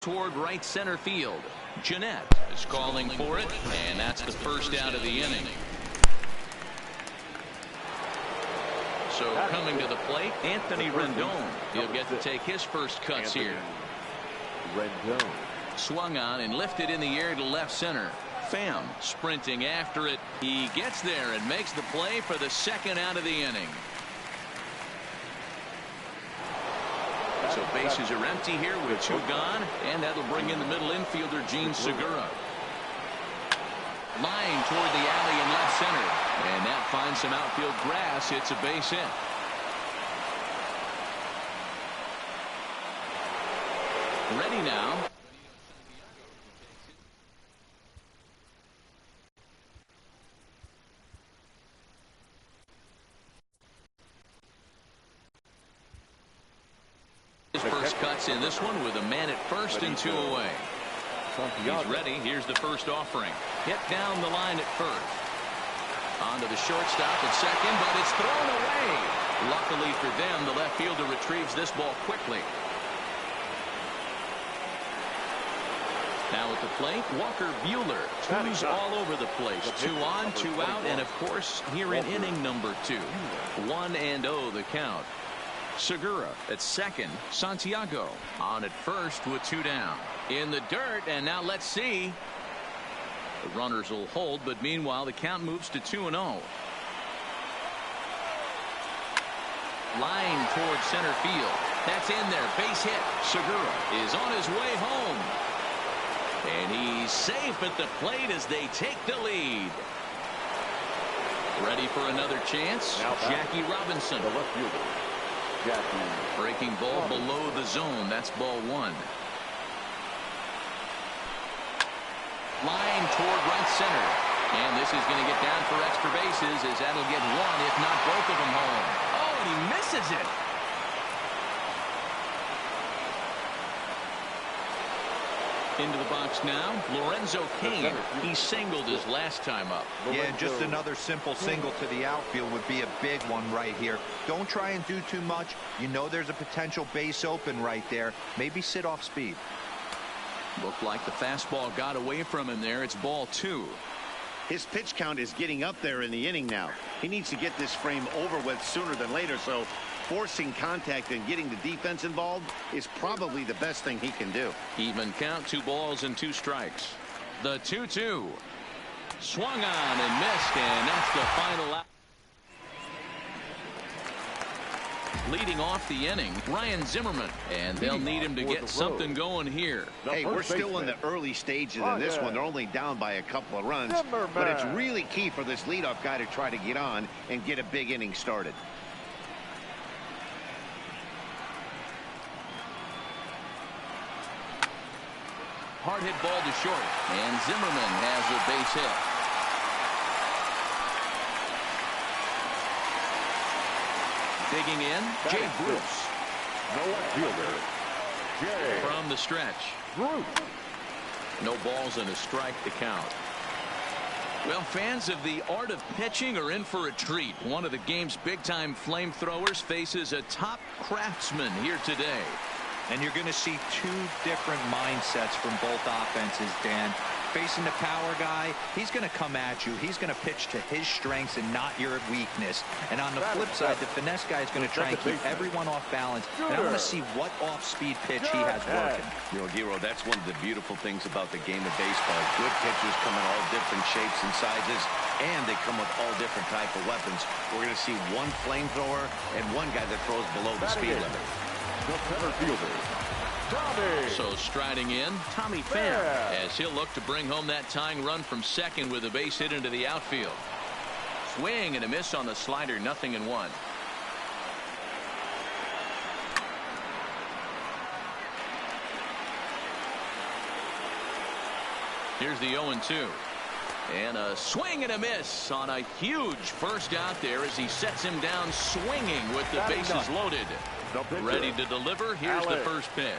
toward right center field. Jeanette is calling for it, and that's the first out of the inning. So coming to the plate, Anthony Rendon. He'll get to take his first cuts here. Rendon swung on and lifted in the air to left center. Pham sprinting after it. He gets there and makes the play for the second out of the inning. So bases are empty here with two gone, and that'll bring in the middle infielder Gene Segura. Line toward the alley in left center, and that finds some outfield grass. It's a base hit. Ready now. His first cuts in this one with a man at first and two away. He's ready. Here's the first offering. Hit down the line at first. On to the shortstop at second, but it's thrown away. Luckily for them, the left fielder retrieves this ball quickly. Now at the plate, Walker Buehler. Twos all over the place. 2 on, 2 out, and of course, here in inning number 2. 1-0 the count. Segura at second. Santiago on at first with 2 down. In the dirt, and now let's see. The runners will hold, but meanwhile the count moves to 2-0. Line towards center field. That's in there. Base hit. Segura is on his way home. And he's safe at the plate as they take the lead. Ready for another chance. Jackie Robinson. The left fielder. Breaking ball below the zone. That's ball 1. Line toward right center. And this is going to get down for extra bases as that'll get 1, if not both of them home. Oh, and he misses it. Into the box now, Lorenzo Cain. He singled his last time up. Yeah, just another simple single to the outfield would be a big one right here. Don't try and do too much. You know there's a potential base open right there. Maybe sit off speed. Looked like the fastball got away from him there. It's ball 2. His pitch count is getting up there in the inning now. He needs to get this frame over with sooner than later, so forcing contact and getting the defense involved is probably the best thing he can do. Even count, 2 balls and 2 strikes. The 2-2 swung on and missed, and that's the final out. Leading off the inning, Ryan Zimmerman, and they'll need him to get something going here. Hey, we're still in the early stages of this one. They're only down by a couple of runs, but it's really key for this leadoff guy to try to get on and get a big inning started. Hard hit ball to short, and Zimmerman has a base hit. Digging in, Jay Bruce. The left fielder, Jay. From the stretch. Bruce. No balls and a strike to count. Well, fans of the art of pitching are in for a treat. One of the game's big-time flamethrowers faces a top craftsman here today. And you're going to see 2 different mindsets from both offenses, Dan. Facing the power guy, he's going to come at you. He's going to pitch to his strengths and not your weakness. And on the flip side, the finesse guy is going to try and keep everyone off balance. And I want to see what off-speed pitch he has working. You know, Giro, that's one of the beautiful things about the game of baseball. Good pitchers come in all different shapes and sizes, and they come with all different type of weapons. We're going to see one flamethrower and one guy that throws below the speed limit. The center fielder, Tommy. So striding in, Tommy Pham, as he'll look to bring home that tying run from second with a base hit into the outfield. Swing and a miss on the slider, 0-1. Here's the 0-2. And a swing and a miss on a huge first out there as he sets him down swinging with the bases loaded. Ready to deliver. Here's the first pitch.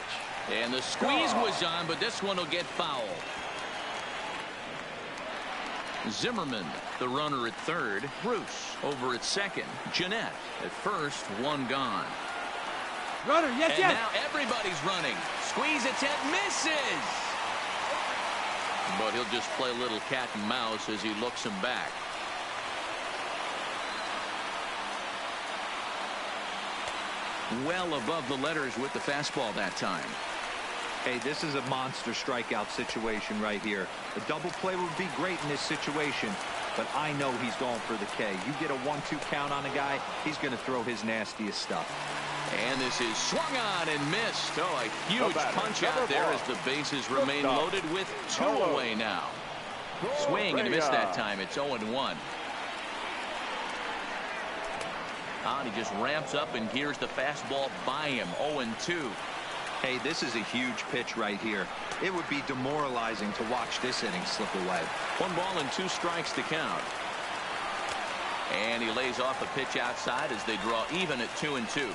And the squeeze was on, but this one will get foul. Zimmerman, the runner at third. Bruce over at second. Jeanette at first, 1 gone. Runner, yes, and yes. now everybody's running. Squeeze attempt misses. But he'll just play a little cat and mouse as he looks him back. Well above the letters with the fastball that time. Hey, this is a monster strikeout situation right here. A double play would be great in this situation, but I know he's going for the K. You get a 1-2 count on a guy, he's going to throw his nastiest stuff. And this is swung on and missed. Oh, a huge punch out there as the bases remain loaded with 2 away now. Swing and a miss that time. It's 0-1. And he just ramps up and gears the fastball by him. 0-2. Hey, this is a huge pitch right here. It would be demoralizing to watch this inning slip away. 1 ball and 2 strikes to count. And he lays off a pitch outside as they draw even at 2-2.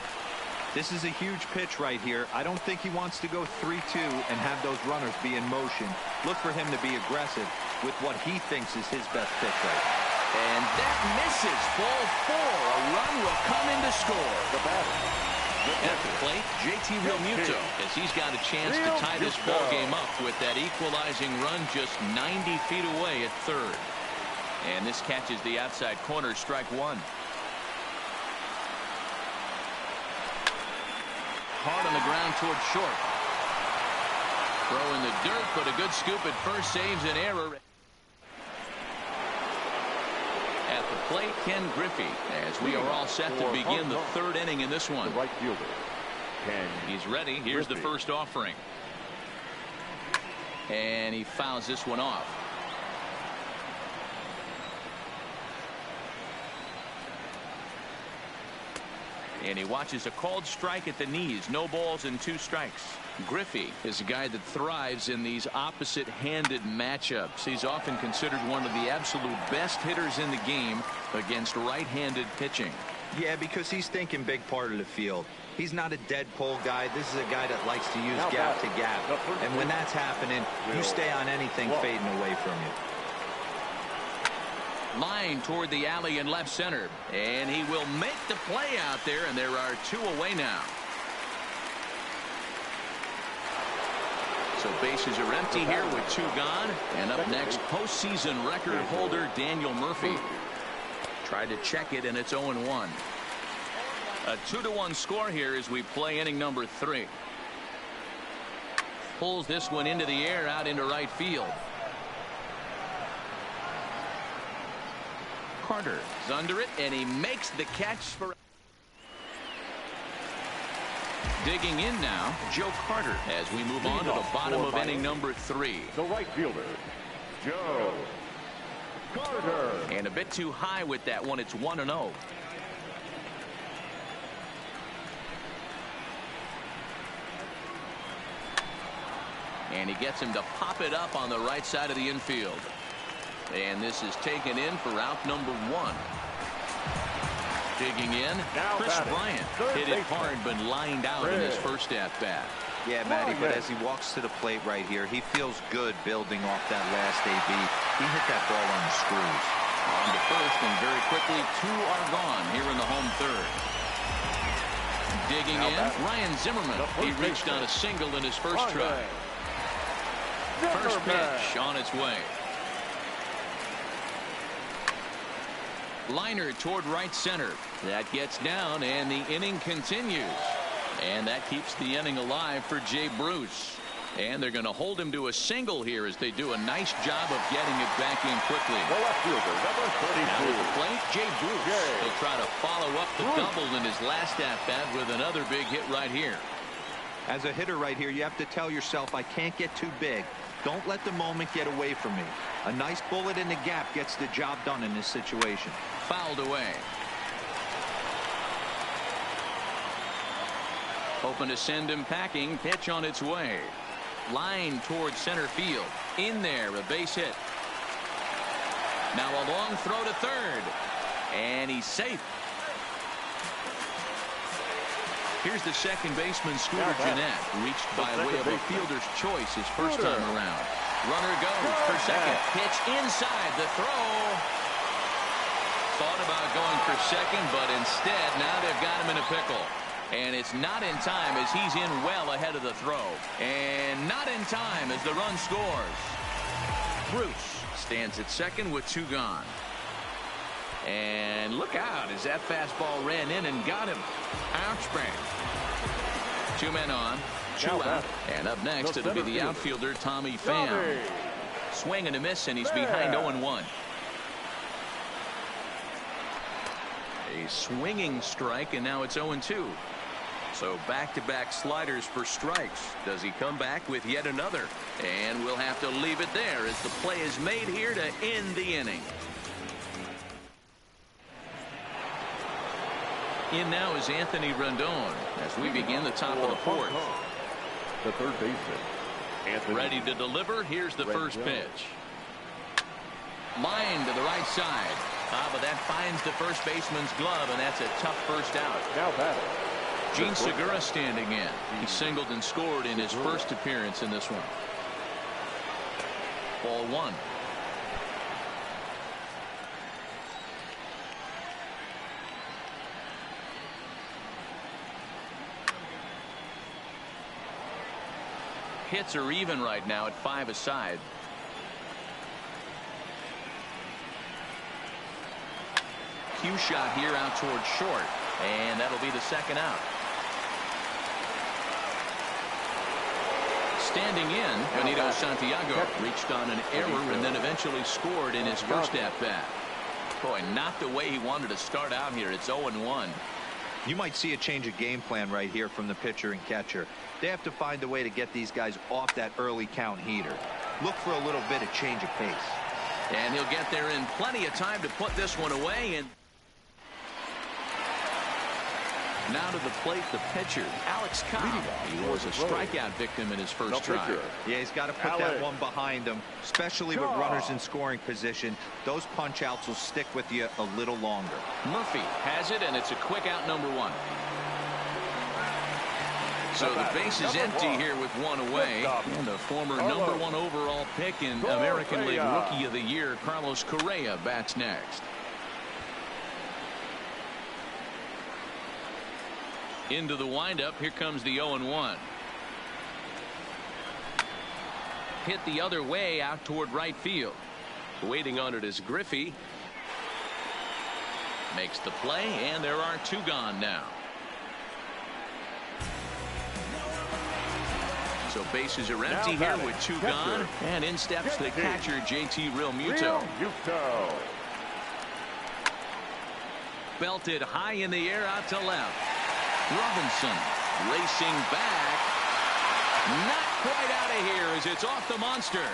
This is a huge pitch right here. I don't think he wants to go 3-2 and have those runners be in motion. Look for him to be aggressive with what he thinks is his best pitch right now. And that misses. Ball 4. A run will come in to score. The batter. At the plate, JT Realmuto, as he's got a chance to tie this ball game up with that equalizing run just 90 feet away at third. And this catches the outside corner, strike 1. Hard on the ground towards short. Throw in the dirt, but a good scoop at first saves an error. At the plate, Ken Griffey, as we are all set to begin the 3rd inning in this one. The right fielder. He's ready. Here's the first offering. And he fouls this one off. And he watches a called strike at the knees. No balls and 2 strikes. Griffey is a guy that thrives in these opposite-handed matchups. He's often considered one of the absolute best hitters in the game against right-handed pitching. Yeah, because he's thinking big part of the field. He's not a dead pull guy. This is a guy that likes to use gap to gap. And when that's happening, you stay on anything fading away from you. Line toward the alley in left center. And he will make the play out there, and there are 2 away now. So bases are empty here with 2 gone. And up next, postseason record holder Daniel Murphy. Tried to check it, and it's 0-1. A 2-1 score here as we play inning number 3. Pulls this one into the air out into right field. Carter is under it, and he makes the catch for. Digging in now, Joe Carter as we move on to the bottom of inning number 3. The right fielder, Joe Carter. And a bit too high with that one. It's 1-0. And he gets him to pop it up on the right side of the infield. And this is taken in for out number 1. Digging in, Chris Bryant hit it hard but lined out in his first at-bat. Yeah, Matty, but as he walks to the plate right here, he feels good building off that last AB. He hit that ball on the screws. On to first, and very quickly 2 are gone here in the home 3rd. Digging in, Ryan Zimmerman. He reached on a single in his first try. First pitch on its way. Liner toward right center. That gets down, and the inning continues. And that keeps the inning alive for Jay Bruce. And they're going to hold him to a single here as they do a nice job of getting it back in quickly. The left fielder, number 32. Now at the plate, Jay Bruce. He'll try to follow up the double in his last at-bat with another big hit right here. As a hitter right here, you have to tell yourself, I can't get too big. Don't let the moment get away from me. A nice bullet in the gap gets the job done in this situation. Fouled away. Hoping to send him packing. Pitch on its way. Line towards center field. In there, a base hit. Now a long throw to third. And he's safe. Here's the second baseman, Scooter Gennett, reached by way of a fielder's choice his first time around. Runner goes for second. Pitch inside the throw. Thought about going for second, but instead now they've got him in a pickle. And it's not in time as he's in well ahead of the throw. And not in time as the run scores. Bruce stands at second with 2 gone. And look out as that fastball ran in and got him. Ouch, bang. 2 men on, 2 out. And up next, it'll be the outfielder, Tommy Pham. Swing and a miss, and he's behind 0-1. A swinging strike, and now it's 0-2. So back-to-back sliders for strikes. Does he come back with yet another? And we'll have to leave it there as the play is made here to end the inning. In now is Anthony Rendon as we begin the top of the 4th. The third baseman, Anthony. Ready to deliver. Here's the first pitch. Line to the right side. But that finds the first baseman's glove, and that's a tough first out. Now batting, Gene Segura standing in. He singled and scored in his first appearance in this one. Ball 1. Hits are even right now at 5 aside. Cue shot here out towards short, and that'll be the second out. Standing in, Benito Santiago reached on an error and then eventually scored in his first at-bat. Boy, not the way he wanted to start out here. It's 0-1. You might see a change of game plan right here from the pitcher and catcher. They have to find a way to get these guys off that early count heater. Look for a little bit of change of pace. And he'll get there in plenty of time to put this one away. And now to the plate, the pitcher, Alex Cobb. He was a strikeout victim in his first try. Yeah, he's got to put that one behind him, especially with runners in scoring position. Those punch outs will stick with you a little longer. Murphy has it, and it's a quick out, number 1. So the base is empty here with 1 away. And the former number 1 overall pick in American League Rookie of the Year, Carlos Correa, bats next. Into the windup. Here comes the 0-1. Hit the other way out toward right field. Waiting on it is Griffey. Makes the play, and there are 2 gone now. So bases are empty here with 2 gone, and in steps the catcher, JT Realmuto. Belted high in the air out to left. Robinson racing back. Not quite out of here as it's off the monster.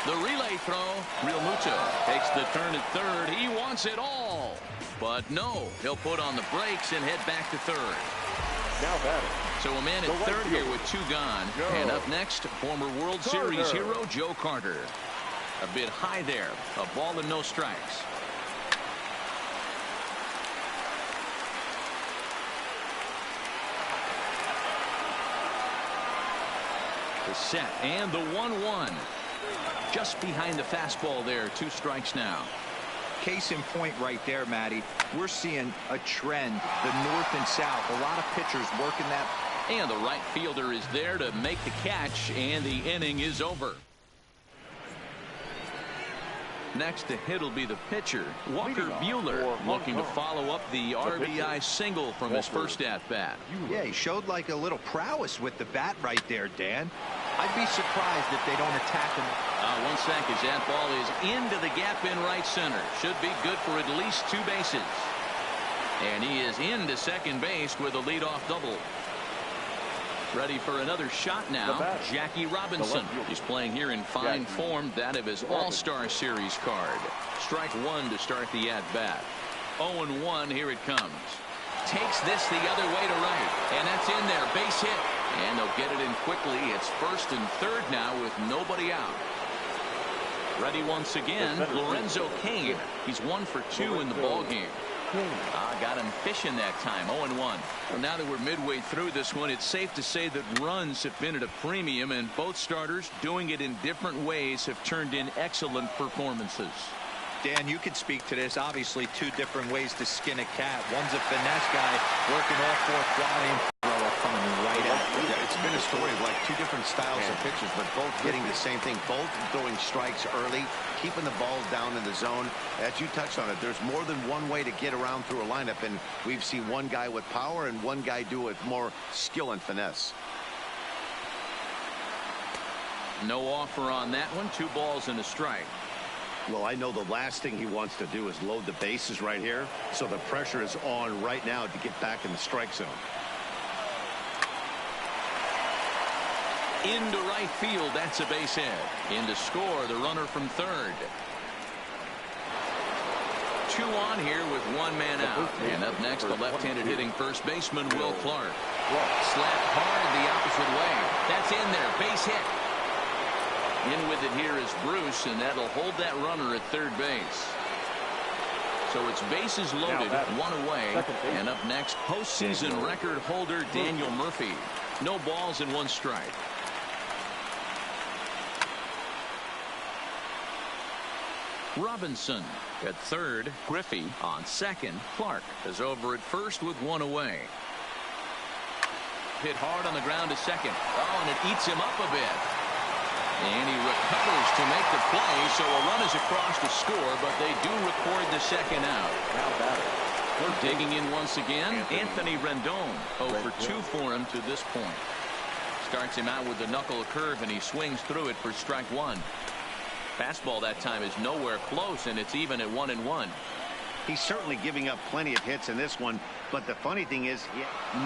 The relay throw. Realmuto takes the turn at third. He wants it all. But no, he'll put on the brakes and head back to third. Now batting. So a man at third here with 2 gone. And up next, former World Series hero Joe Carter. A bit high there. A ball and no strikes. The set and the 1-1. Just behind the fastball there. 2 strikes now. Case in point right there, Matty. We're seeing a trend, the north and south. A lot of pitchers working that. And the right fielder is there to make the catch, and the inning is over. Next to hit will be the pitcher, Walker Buehler, looking to follow up the RBI single from his first at-bat. Yeah, he showed like a little prowess with the bat right there, Dan. I'd be surprised if they don't attack him. 1 sec as that ball is into the gap in right center. Should be good for at least 2 bases. And he is into second base with a leadoff double. Ready for another shot now. Jackie Robinson. He's playing here in fine form, that of his All-Star Series card. Strike 1 to start the at-bat. 0-1, here it comes. Takes this the other way to right. And that's in there. Base hit. And they'll get it in quickly. It's first and third now with nobody out. Ready once again, Lorenzo Cain. He's 1 for 2 in the ballgame. Got him fishing that time. 0-1. Well, now that we're midway through this one, it's safe to say that runs have been at a premium, and both starters, doing it in different ways, have turned in excellent performances. Dan, you can speak to this. Obviously, two different ways to skin a cat. One's a finesse guy working all four quality. Coming right at you. Yeah, it's been a story of like two different styles of pitches, but both getting the same thing. Both throwing strikes early, keeping the ball down in the zone. As you touched on it, there's more than one way to get around through a lineup, and we've seen one guy with power and one guy do it more skill and finesse. No offer on that one. 2 balls and a strike. Well, I know the last thing he wants to do is load the bases right here, so the pressure is on right now to get back in the strike zone. Into right field, that's a base hit. In to score, the runner from third. 2 on here with 1 man out. And up next, the left-handed hitting first baseman, Will Clark. Slapped hard the opposite way. That's in there, base hit. In with it here is Bruce, and that'll hold that runner at third base. So it's bases loaded, 1 away. And up next, postseason record holder Daniel Murphy. No balls and 1 strike. Robinson at third. Griffey on second. Clark is over at first with 1 away. Hit hard on the ground to second. Oh, and it eats him up a bit. And he recovers to make the play, so a run is across to score, but they do record the second out. We're digging in once again. Anthony Rendon. 0 for 2 for him to this point. Starts him out with the knuckle curve, and he swings through it for strike 1. Fastball that time is nowhere close, and it's even at 1-1. He's certainly giving up plenty of hits in this one, but the funny thing is,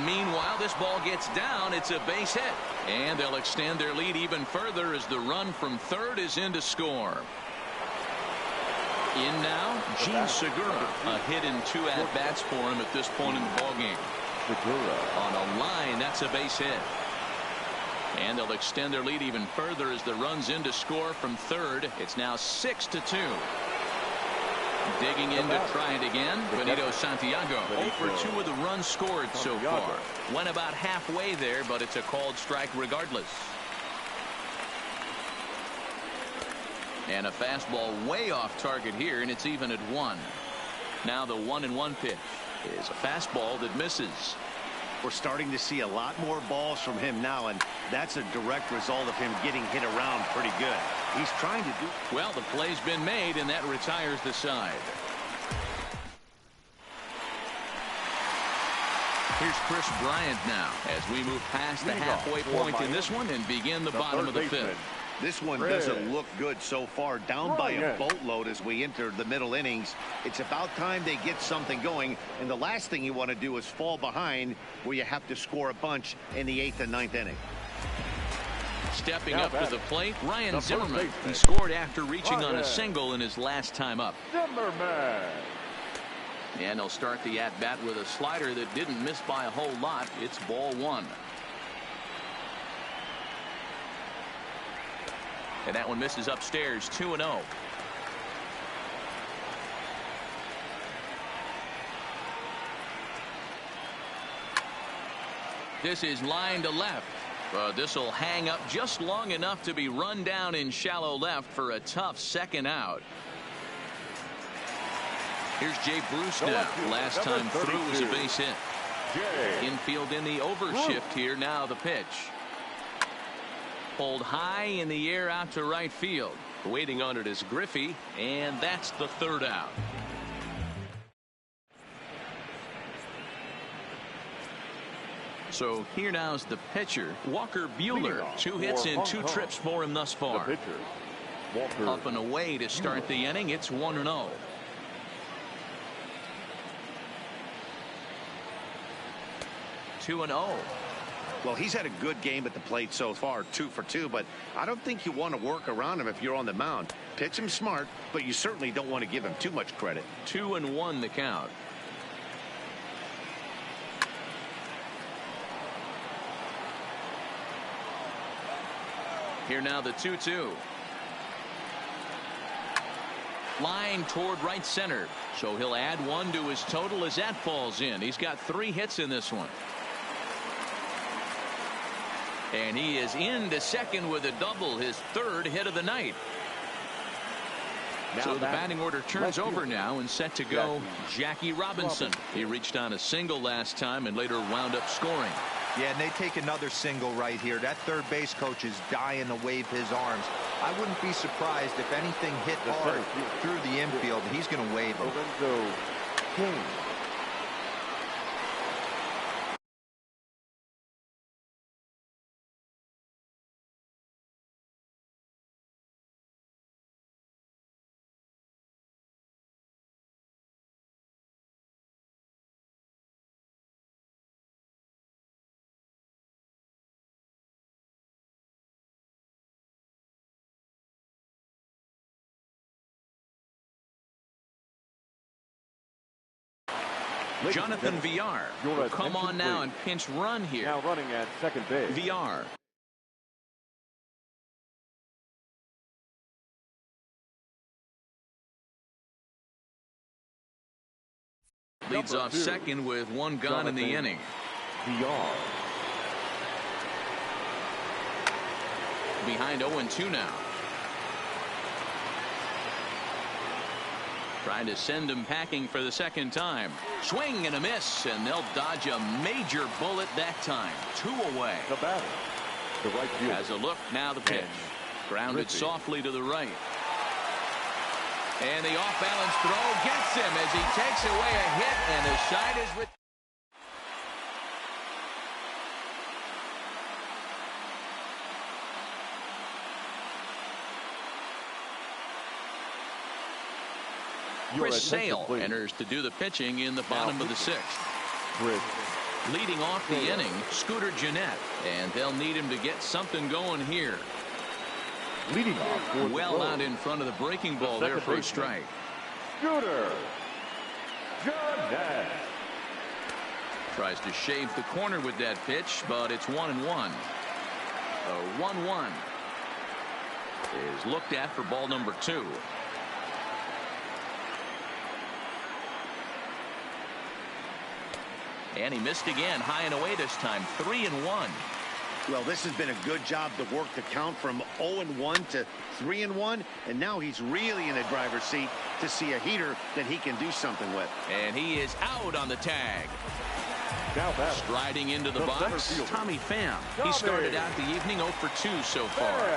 meanwhile, this ball gets down. It's a base hit, and they'll extend their lead even further as the run from third is in to score. In now, Gene Segura. A hit in 2 at-bats for him at this point in the ballgame. On a line, that's a base hit. And they'll extend their lead even further as the run's in to score from third. It's now 6-2. Digging in to try it again. Benito Santiago. 0 for 2 with the runs scored so far. Went about halfway there, but it's a called strike regardless. And a fastball way off target here, and it's even at 1. Now the 1-1 pitch is a fastball that misses. we're starting to see a lot more balls from him now, and that's a direct result of him getting hit around pretty good. He's trying to do. Well, the play's been made, and that retires the side. Here's Chris Bryant now as we move past the halfway point in this one and begin the bottom of the fifth. This one doesn't look good so far. Down by a boatload as we enter the middle innings. It's about time they get something going. And the last thing you want to do is fall behind where you have to score a bunch in the 8th and 9th inning. Stepping up to the plate, Ryan Zimmerman. He scored after reaching on a single in his last time up. Zimmerman. And they'll start the at-bat with a slider that didn't miss by a whole lot. It's ball one. And that one misses upstairs, 2-0. This is line to left. This will hang up just long enough to be run down in shallow left for a tough second out. Here's Jay Bruce now. Last time through was a base hit. Infield in the overshift here. Now the pitch. Pulled high in the air out to right field. Waiting on it is Griffey, and that's the third out. So here now is the pitcher, Walker Buehler. 2 hits and 2 trips for him thus far. Up and away to start the inning. It's 1-0. 2-0. Well, he's had a good game at the plate so far, 2 for 2, but I don't think you want to work around him if you're on the mound. Pitch him smart, but you certainly don't want to give him too much credit. 2-1 the count. Here now the 2-2. Line toward right center. So he'll add 1 to his total as that falls in. He's got 3 hits in this one. And he is into second with a double, his 3rd hit of the night. So the batting order turns over now and set to go Jackie Robinson. He reached on a single last time and later wound up scoring. Yeah, and they take another single right here. That third base coach is dying to wave his arms. I wouldn't be surprised if anything hit hard through the infield. He's going to wave them. Jonathan Villar will come on now and pinch run here. Now running at second base. Villar. Leads off second with one gone in the inning. Villar. Behind 0-2 now. Trying to send him packing for the second time. Swing and a miss, and they'll dodge a major bullet that time. 2 away. The batter. The right field. Has a look, now the pitch. Grounded softly to the right. And the off-balance throw gets him as he takes away a hit, and the side is with. Chris Sale enters to do the pitching in the bottom of the 6th. Leading off the inning, Scooter Gennett, and they'll need him to get something going here. Leading off well out in front of the breaking ball there for a strike. Scooter Gennett tries to shave the corner with that pitch, but it's 1-1. A 1-1 is looked at for ball number 2. And he missed again, high and away this time. 3-1. Well, this has been a good job to work the count from 0-1 to 3-1, and now he's really in the driver's seat to see a heater that he can do something with. And he is out on the tag. Now striding into the box, Tommy Pham. He started out the evening 0 for 2 so far.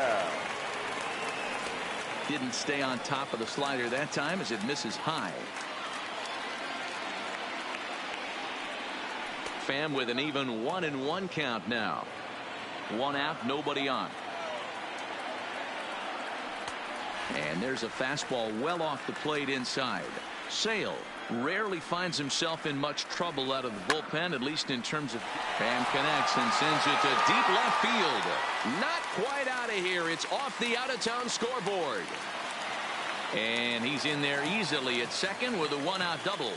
Didn't stay on top of the slider that time as it misses high. Pham with an even 1-1 count now. 1 out, nobody on. And there's a fastball well off the plate inside. Sale rarely finds himself in much trouble out of the bullpen, at least in terms of. Pham connects and sends it to deep left field. Not quite out of here. It's off the out-of-town scoreboard. And he's in there easily at second with a 1-out double.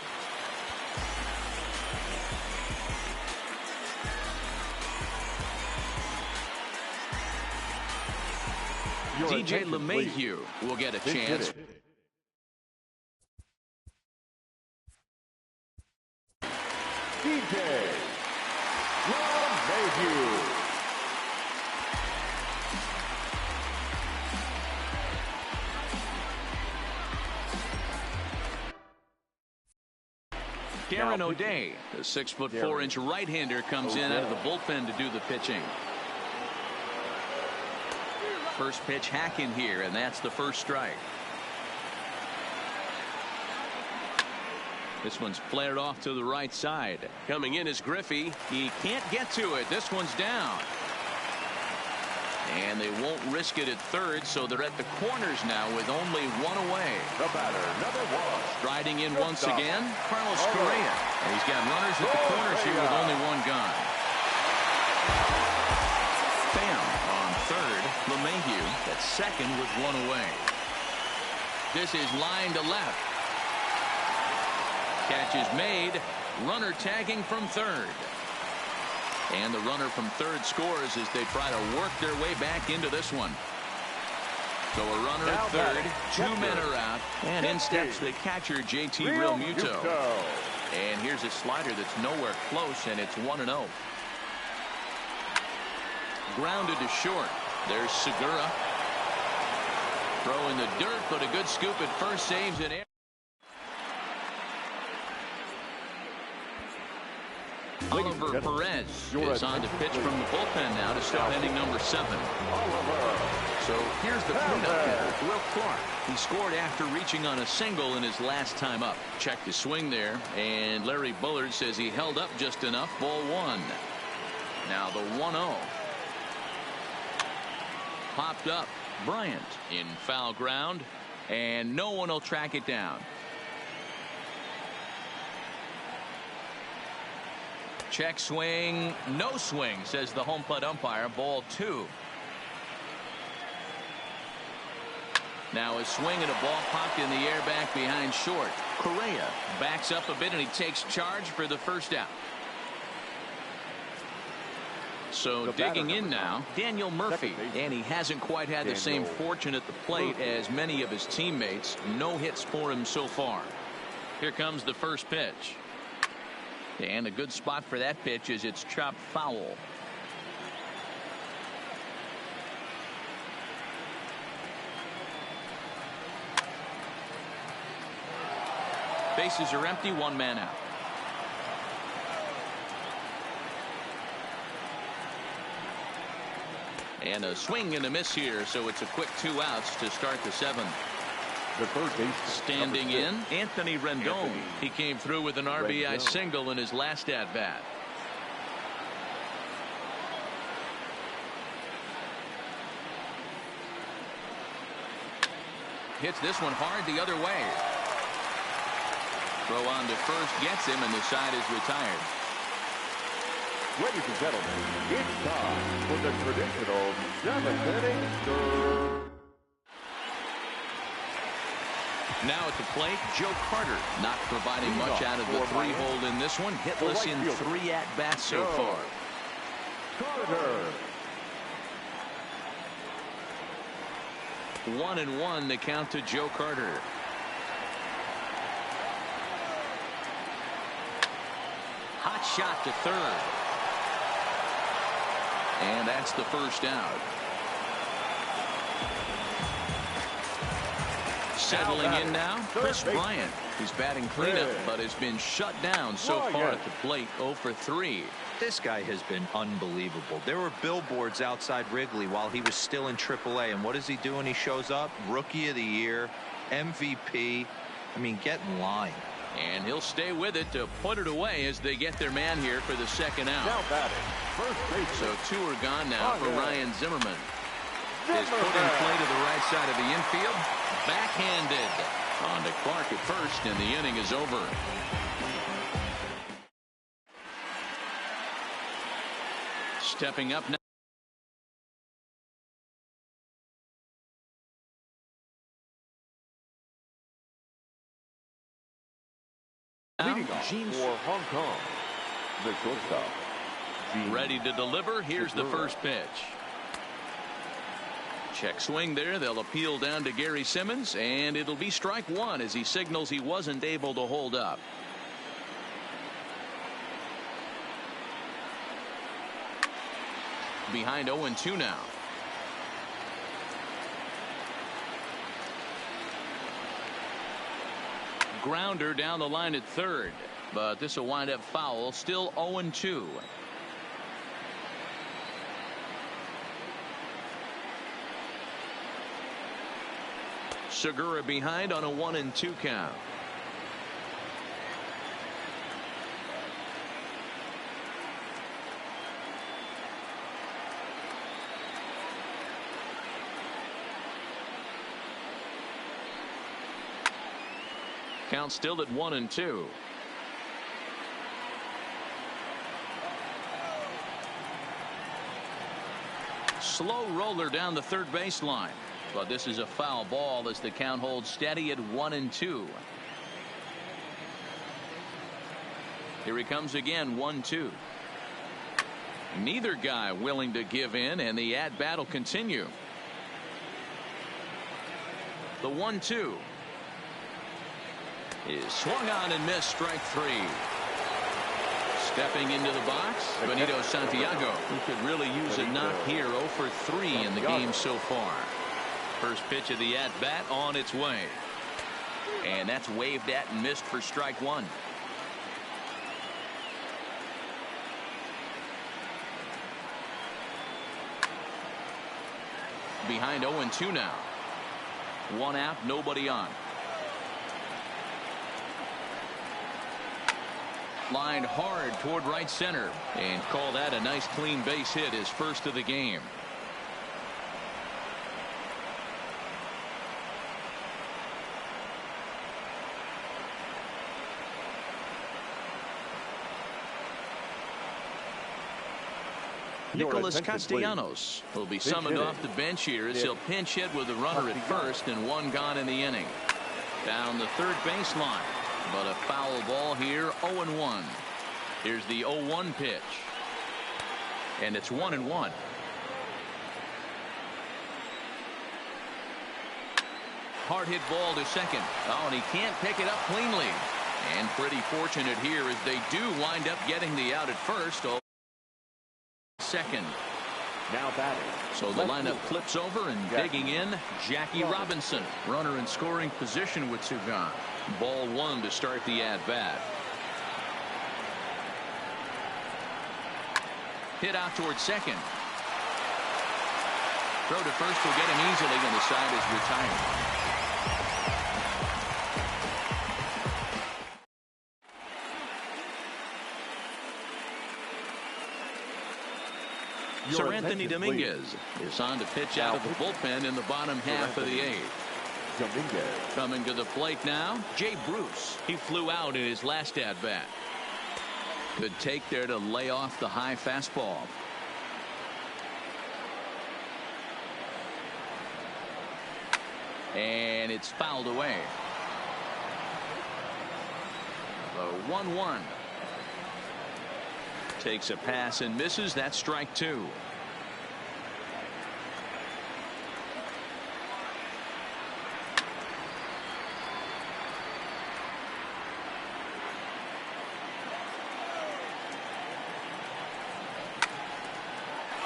DJ LeMahieu will get a chance. DJ LeMahieu. Darren O'Day, the 6'4" right-hander, comes in out of the bullpen to do the pitching. First pitch hack in here, and that's the first strike. This one's flared off to the right side. Coming in is Griffey. He can't get to it. This one's down. And they won't risk it at third, so they're at the corners now with only 1 away. The batter, number 1. Striding in once again, Carlos Correa. And he's got runners at the corners here with only 1 gone. Pham on third. LeMahieu at second with 1 away. This is line to left. Catch is made. Runner tagging from third. And the runner from third scores as they try to work their way back into this one. So a runner at third. 2 men are out. And in steps the catcher, JT Realmuto. And here's a slider that's nowhere close, and it's 1-0. Grounded to short. There's Segura. Throw in the dirt, but a good scoop at first, saves it. Oliver Perez is on the pitch from the bullpen now to start inning number 7. So here's the cleanup hitter, Will Clark. He scored after reaching on a single in his last time up. Check the swing there, and Larry Bullard says he held up just enough. Ball 1. Now the 1-0. Popped up. Bryant in foul ground, and no one will track it down. Check swing, no swing, says the home plate umpire. Ball 2. Now a swing and a ball popped in the air back behind short. Correa backs up a bit and he takes charge for the first out. So digging in now, Daniel Murphy, and he hasn't quite had the same fortune at the plate as many of his teammates. No hits for him so far. Here comes the first pitch. And a good spot for that pitch is it's chopped foul. Bases are empty, 1 man out. And a swing and a miss here, so it's a quick 2 outs to start the 7th. The third base standing in, Anthony Rendon. He came through with an RBI single in his last at bat. Hits this one hard the other way. Throw on to first gets him, and the side is retired. Ladies and gentlemen, it's time for the traditional 7th inning stir. Now at the plate, Joe Carter not providing much out of the 3-hole in this one. Hitless in 3 at-bats so far. Carter. 1-1 the count to Joe Carter. Hot shot to third. And that's the first out. Settling in now, Chris Bryant. He's batting cleanup, but has been shut down so far at the plate. 0 for 3. This guy has been unbelievable. There were billboards outside Wrigley while he was still in AAA, and what is he doing? He shows up, Rookie of the Year, MVP. I mean, get in line. And he'll stay with it to put it away as they get their man here for the second out. Now batting, first base. So 2 are gone now for Ryan Zimmerman. Is put in play to the right side of the infield. Backhanded. On to Clark at first, and the inning is over. Stepping up now. Leading off for Hong Kong, the shortstop. Ready to deliver. Here's the first pitch. Check swing there. They'll appeal down to Gary Simmons, and it'll be strike 1 as he signals he wasn't able to hold up. Behind 0-2 now. Grounder down the line at third, but this will wind up foul. Still 0-2. Segura behind on a 1-2 count. Count still at 1-2. Slow roller down the third baseline. But this is a foul ball as the count holds steady at 1-2. Here he comes again, 1-2. Neither guy willing to give in, and the at-bat will continue. The 1-2 is swung on and missed, strike 3. Stepping into the box, Benito Santiago, who could really use a knock here. 0 for 3 in the game so far. First pitch of the at-bat on its way. And that's waved at and missed for strike one. Behind 0-2 now. One out, nobody on. Lined hard toward right center and call that a nice clean base hit, his first of the game. Nicholas Castellanos will be summoned off the bench here as he'll pinch hit with a runner at first and one gone in the inning. Down the third baseline, but a foul ball here. 0-1. Here's the 0-1 pitch, and it's 1-1. Hard hit ball to second. Oh, and he can't pick it up cleanly. And pretty fortunate here as they do wind up getting the out at first. Second. Now batting. So the lineup flips over and digging in, Jackie Robinson. Runner in scoring position with two gone. Ball one to start the at-bat. Hit out towards second. Throw to first will get him easily, and the side is retired. Sir Anthony Dominguez is on to pitch out of the bullpen in the bottom half of the eighth. Dominguez. Coming to the plate now, Jay Bruce. He flew out in his last at-bat. Good take there to lay off the high fastball. And it's fouled away. The 1-1. Takes a pass and misses. That's strike two.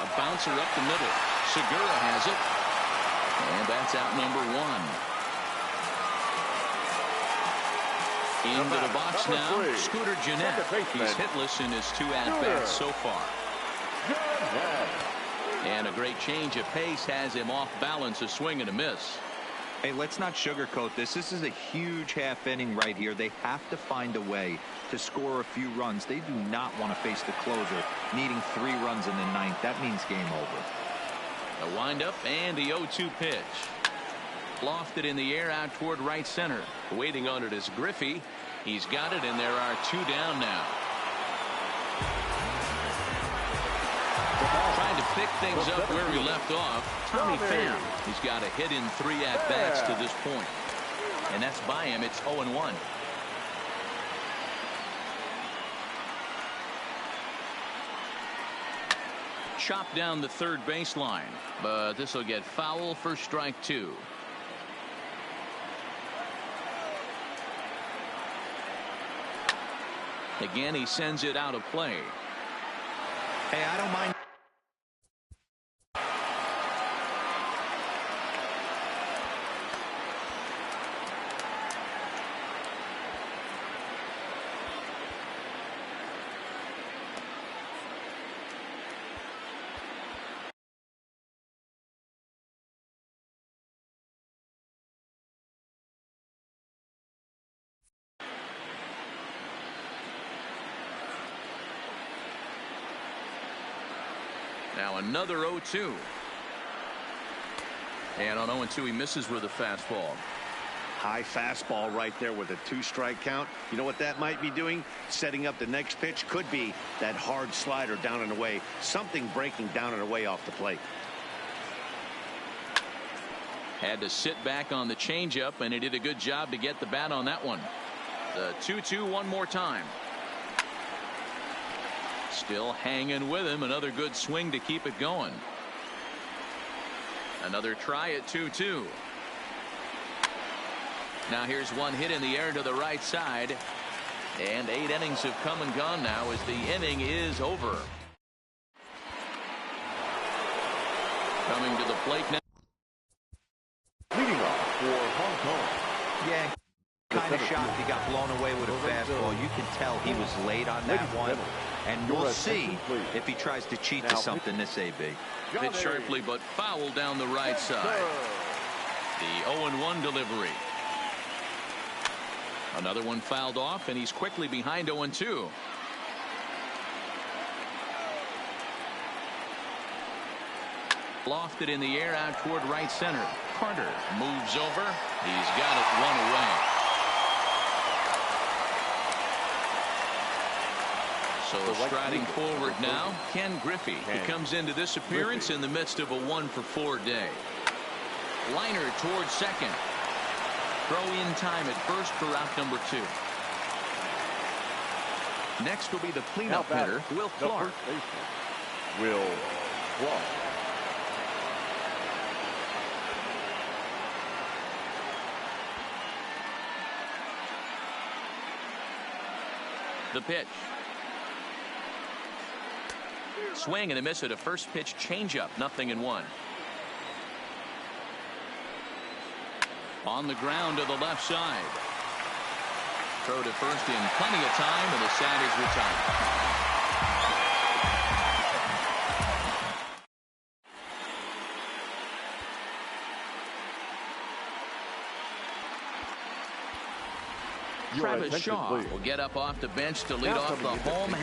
A bouncer up the middle. Segura has it. And that's out number one. Into the box now, Scooter Jeanette. He's hitless in his two at-bats so far. And a great change of pace has him off balance, a swing and a miss. Hey, let's not sugarcoat this. This is a huge half inning right here. They have to find a way to score a few runs. They do not want to face the closer, needing 3 runs in the ninth. That means game over. A windup and the 0-2 pitch. Lofted in the air out toward right center. Waiting on it is Griffey. He's got it, and there are 2 down now. Trying to pick things up where he left off, Tommy Pham. He's got a hit in 3 at-bats to this point. And that's by him. It's 0-1. Chopped down the third baseline, but this will get foul for strike 2. Again, he sends it out of play. Hey, I don't mind. Now another 0-2. And on 0-2 he misses with a fastball. High fastball right there with a 2-strike count. You know what that might be doing? Setting up the next pitch. Could be that hard slider down and away. Something breaking down and away off the plate. Had to sit back on the changeup, and he did a good job to get the bat on that one. The 2-2 one more time. Still hanging with him. Another good swing to keep it going. Another try at 2-2. Now here's one hit in the air to the right side. And 8 innings have come and gone now as the inning is over. Coming to the plate now. kind of shocked he got blown away with a fastball. You can tell he was late on that one. And we'll see if he tries to cheat to something this AB. Hit sharply but foul down the right side. The 0-1 delivery. Another one fouled off, and he's quickly behind 0-2. Lofted in the air out toward right center. Carter moves over. He's got it one away. So striding forward now, Ken Griffey. He comes into this appearance in the midst of a 1-for-4 day. Liner towards second. Throw in time at first for out number 2. Next will be the cleanup hitter, Will Clark. Will Clark. The pitch. Swing and a miss at a first pitch changeup. 0-1. On the ground to the left side. Throw to first in plenty of time, and the side is retired. Travis Shaw will get up off the bench to lead off the home.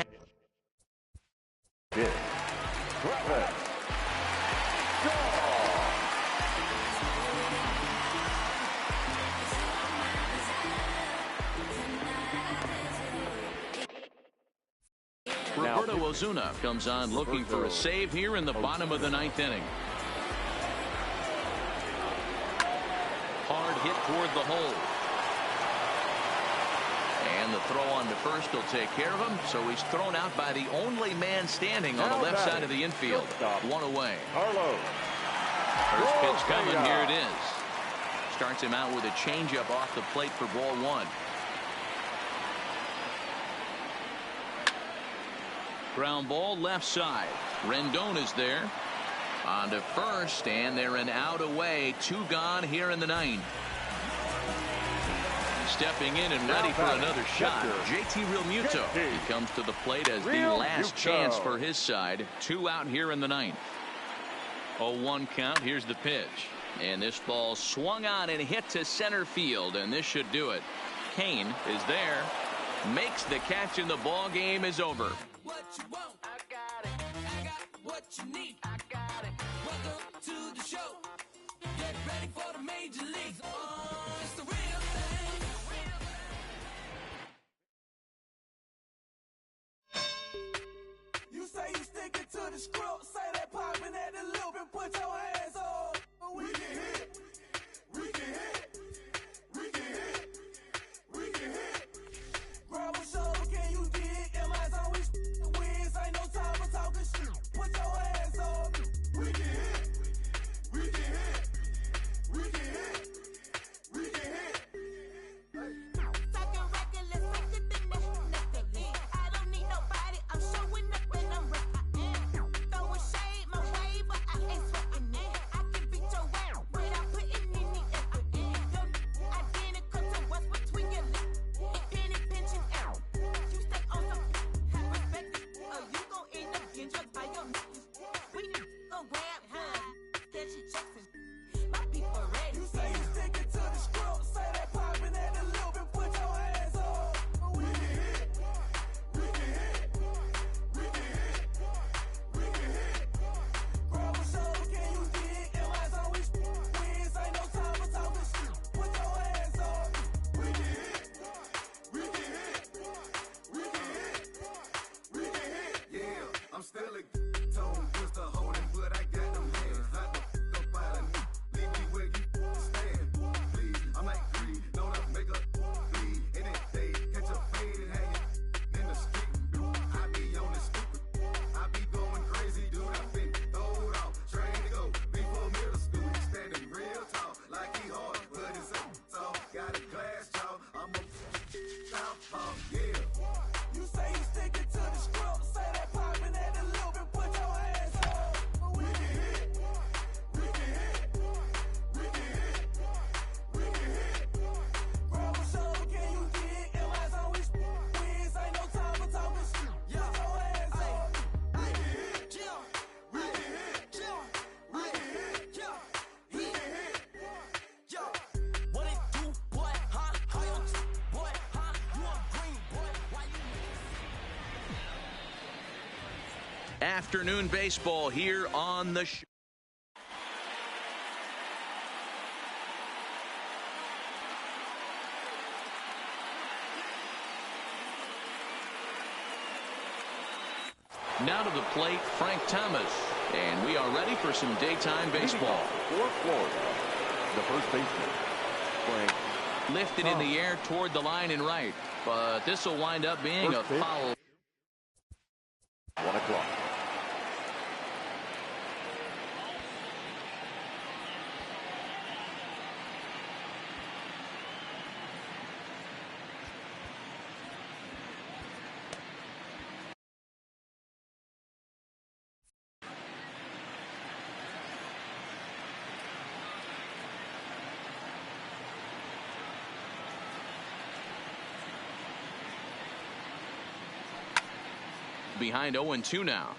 Roberto Ozuna comes on looking for a save here in the bottom of the 9th inning. Hard hit toward the hole. And the throw on to first will take care of him, so he's thrown out by the only man standing on the left side of the infield. 1 away. First pitch coming, here it is. Starts him out with a changeup off the plate for ball 1. Ground ball left side. Rendon is there. On to first, and they're an out away. 2 gone here in the 9th. Stepping in and ready for another shot, JT Realmuto. He comes to the plate as the last chance for his side. 2 out here in the 9th. 0-1 count. Here's the pitch. And this ball swung on and hit to center field, and this should do it. Kane is there. Makes the catch, and the ball game is over. What you want, I got it. I got what you need, I got it. Welcome to the show. Get ready for the major leagues. Oh, it's the real thing. You say you sticking to the script, say that popping at the loop and put your hands on. We can hit, we can hit, we can hit, we can hit. Grab a shoulder, can you dig? Am I always wins? Ain't no time for talking shit. Put your hands on. We can hit, we can hit, we can hit, Afternoon baseball here on the show. Now to the plate, Frank Thomas. And we are ready for some daytime baseball. For Florida, the first baseman, Frank. Lifted in the air toward the line and right. But this will wind up being a foul. 1 o'clock. Behind 0-2 now.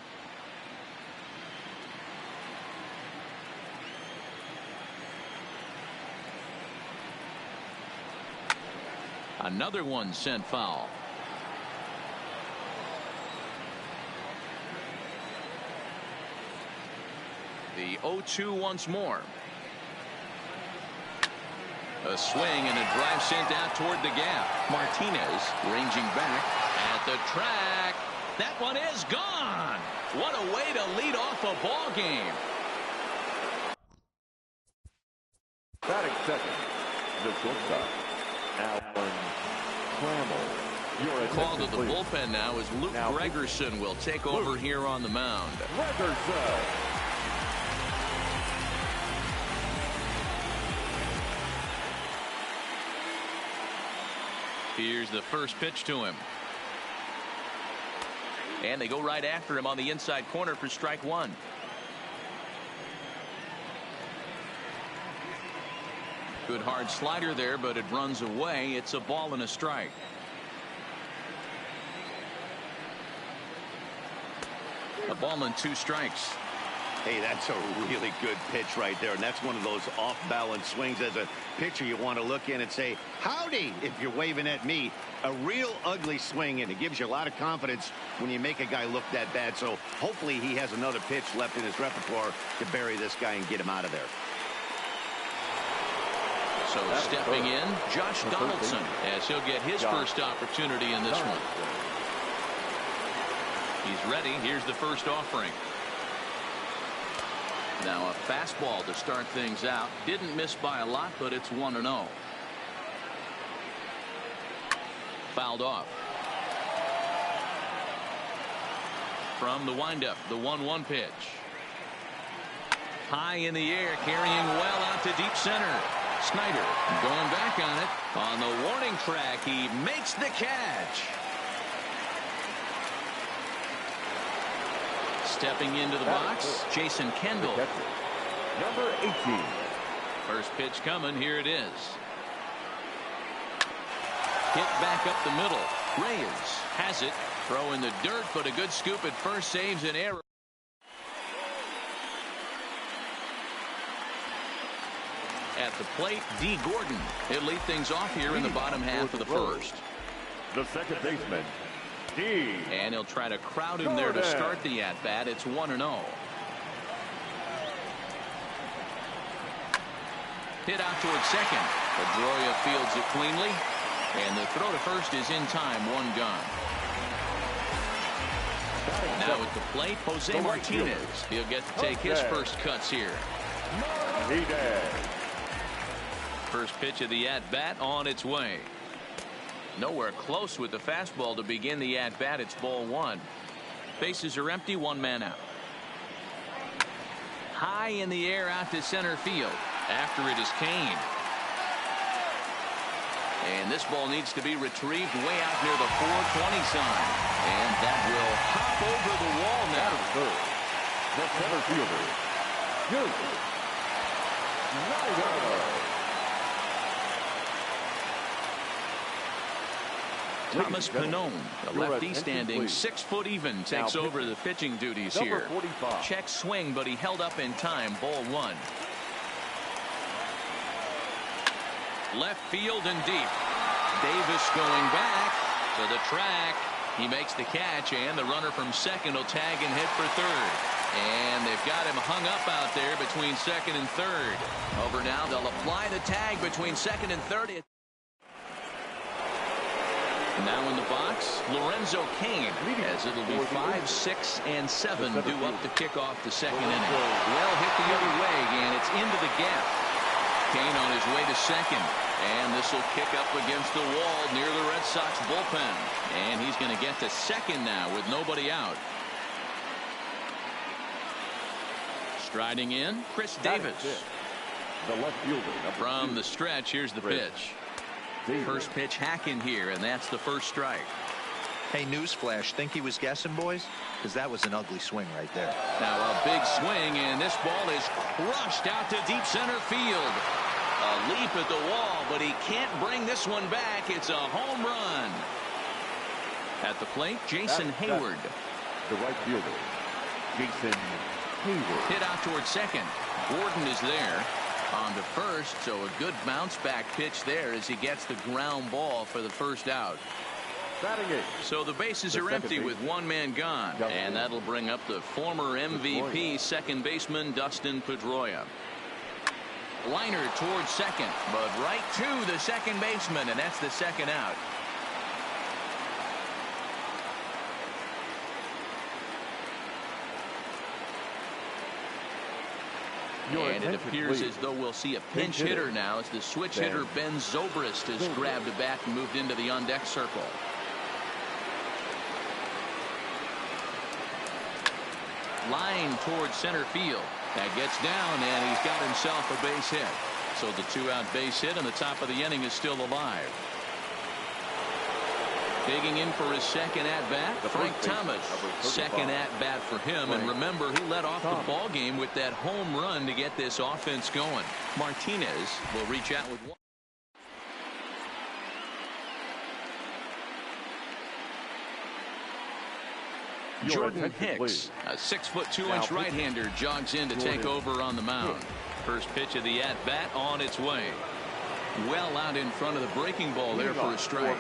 Another one sent foul. The 0-2 once more. A swing and a drive sent out toward the gap. Martinez ranging back at the track. That one is gone. What a way to lead off a ball game. Batting second, the shortstop, Alan Trammell. Call to the bullpen now as Luke Gregerson will take over here on the mound. Gregerson. Here's the first pitch to him. And they go right after him on the inside corner for strike one. Good hard slider there, but it runs away. It's a ball and a strike. A ball and 2 strikes. Hey, that's a really good pitch right there, and that's one of those off-balance swings. As a pitcher, you want to look in and say, howdy, if you're waving at me. A real ugly swing, and it gives you a lot of confidence when you make a guy look that bad. So hopefully he has another pitch left in his repertoire to bury this guy and get him out of there. So stepping in, Josh Donaldson, as he'll get his first opportunity in this one. He's ready. Here's the first offering. Now a fastball to start things out. Didn't miss by a lot, but it's 1-0. Fouled off. From the windup, the 1-1 pitch. High in the air, carrying well out to deep center. Snyder going back on it. On the warning track, he makes the catch. Stepping into the box, Jason Kendall. Number 18. First pitch coming. Here it is. Hit back up the middle. Reyes has it. Throw in the dirt, but a good scoop at first, saves an error. At the plate, D. Gordon. He'll lead things off here in the bottom half of the first. The second baseman, D. And he'll try to crowd him there to start the at-bat. It's 1-0. Hit out towards second. Pedroia fields it cleanly. And the throw to first is in time. 1 gone. Now at the plate, Jose Martinez. He'll get to take his first cuts here. First pitch of the at-bat on its way. Nowhere close with the fastball to begin the at-bat. It's ball 1. Bases are empty. 1 man out. High in the air out to center field. After it is Kane. And this ball needs to be retrieved way out near the 420 sign. And that will hop over the wall now. The center fielder, Thomas Pannone, the lefty standing 6 foot even, takes over the pitching duties here. Check swing, but he held up in time. Ball 1. Left field and deep. Davis going back to the track. He makes the catch, and the runner from second will tag and hit for third. And they've got him hung up out there between second and third. Over now, they'll apply the tag between second and third. Now in the box, Lorenzo Cain, as it'll be 5, 6, and 7 due up to kick off the second inning. Well hit the other way, and it's into the gap. Cain on his way to second, and this will kick up against the wall near the Red Sox bullpen. And he's going to get to second now with nobody out. Striding in, Chris Davis. The left fielder. From the stretch, here's the pitch. First pitch hack in here, and that's the first strike. Hey, newsflash, think he was guessing, boys? Because that was an ugly swing right there. Now a big swing, and this ball is crushed out to deep center field. A leap at the wall, but he can't bring this one back. It's a home run. At the plate, Jason Hayward. The right fielder, Jason Hayward. Hit out towards second. Gordon is there. On to first, so a good bounce back pitch there as he gets the ground ball for the first out. So the bases are empty with one man gone, and that'll bring up the former MVP second baseman Dustin Pedroia. Liner towards second, but right to the second baseman, and that's the second out. And it appears as though we'll see a pinch hitter now as the switch hitter Ben Zobrist has grabbed a bat and moved into the on-deck circle. Line towards center field. That gets down, and he's got himself a base hit. So the two-out base hit on the top of the inning is still alive. Digging in for his second at-bat, Frank Thomas. Second at-bat for him. And remember, he led off the ball game with that home run to get this offense going. Martinez will reach out with one. Jordan Hicks, a 6'2" right-hander, jogs in to take over on the mound. First pitch of the at-bat on its way. Well out in front of the breaking ball there for a strike.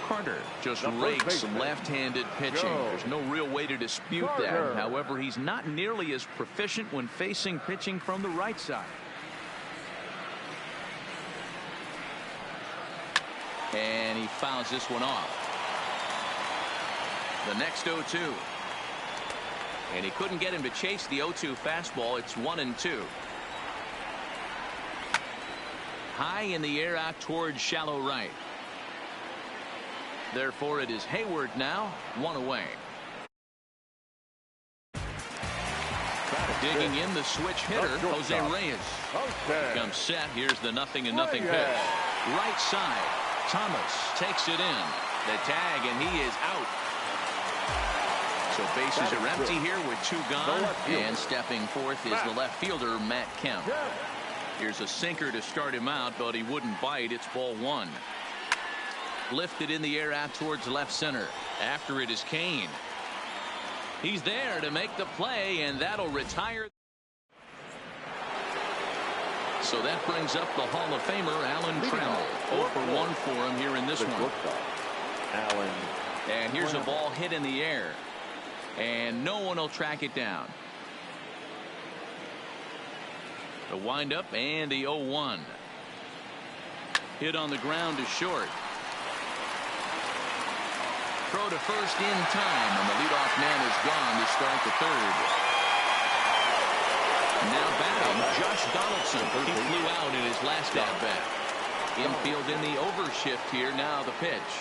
Carter just rakes left-handed pitching. There's no real way to dispute that. However, he's not nearly as proficient when facing pitching from the right side. And he fouls this one off. The next 0-2. And he couldn't get him to chase the 0-2 fastball. It's 1-2. High in the air out towards shallow right. Therefore, it is Hayward now, one away. Digging in the switch hitter, Jose Reyes. Comes set. Here's the 0-0 pitch. Right side. Thomas takes it in. The tag, and he is out. So bases are empty here with two gone. And stepping forth is the left fielder, Matt Kemp. Here's a sinker to start him out, but he wouldn't bite. It's ball one. Lifted in the air out towards left center. After it is Cain. He's there to make the play, and that'll retire. So that brings up the Hall of Famer, Alan Trammell. 0 for 1 for him here in this one. And here's a ball hit in the air. And no one will track it down. The windup and the 0-1. Hit on the ground to short. Throw to first in time, and the leadoff man is gone to start the third. Now batting, Josh Donaldson. He flew out in his last at-bat. Infield in the overshift here. Now the pitch.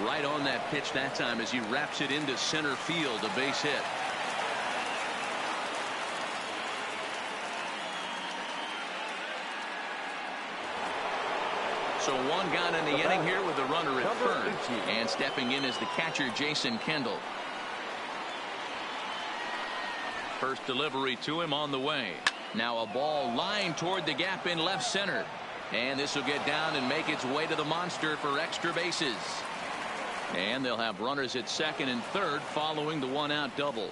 Right on that pitch that time as he wraps it into center field, a base hit. So one gone in the inning here with a runner at first. And stepping in is the catcher, Jason Kendall. First delivery to him on the way. Now a ball lined toward the gap in left center. And this will get down and make its way to the monster for extra bases. And they'll have runners at second and third following the one-out double.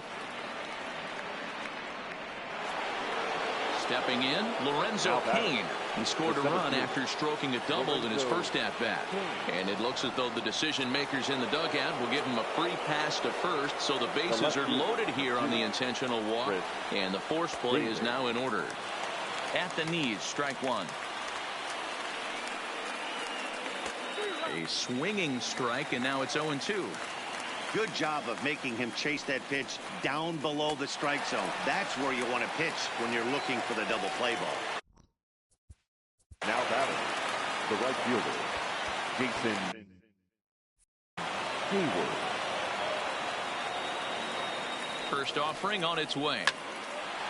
Stepping in, Lorenzo Cain. He scored a run after stroking a double in his first at-bat. And it looks as though the decision makers in the dugout will give him a free pass to first, so the bases are loaded here on the intentional walk, and the force play is now in order. At the knees, strike one. A swinging strike, and now it's 0-2. Good job of making him chase that pitch down below the strike zone. That's where you want to pitch when you're looking for the double play ball. Now batting, the right fielder, Jason Hayward. First offering on its way.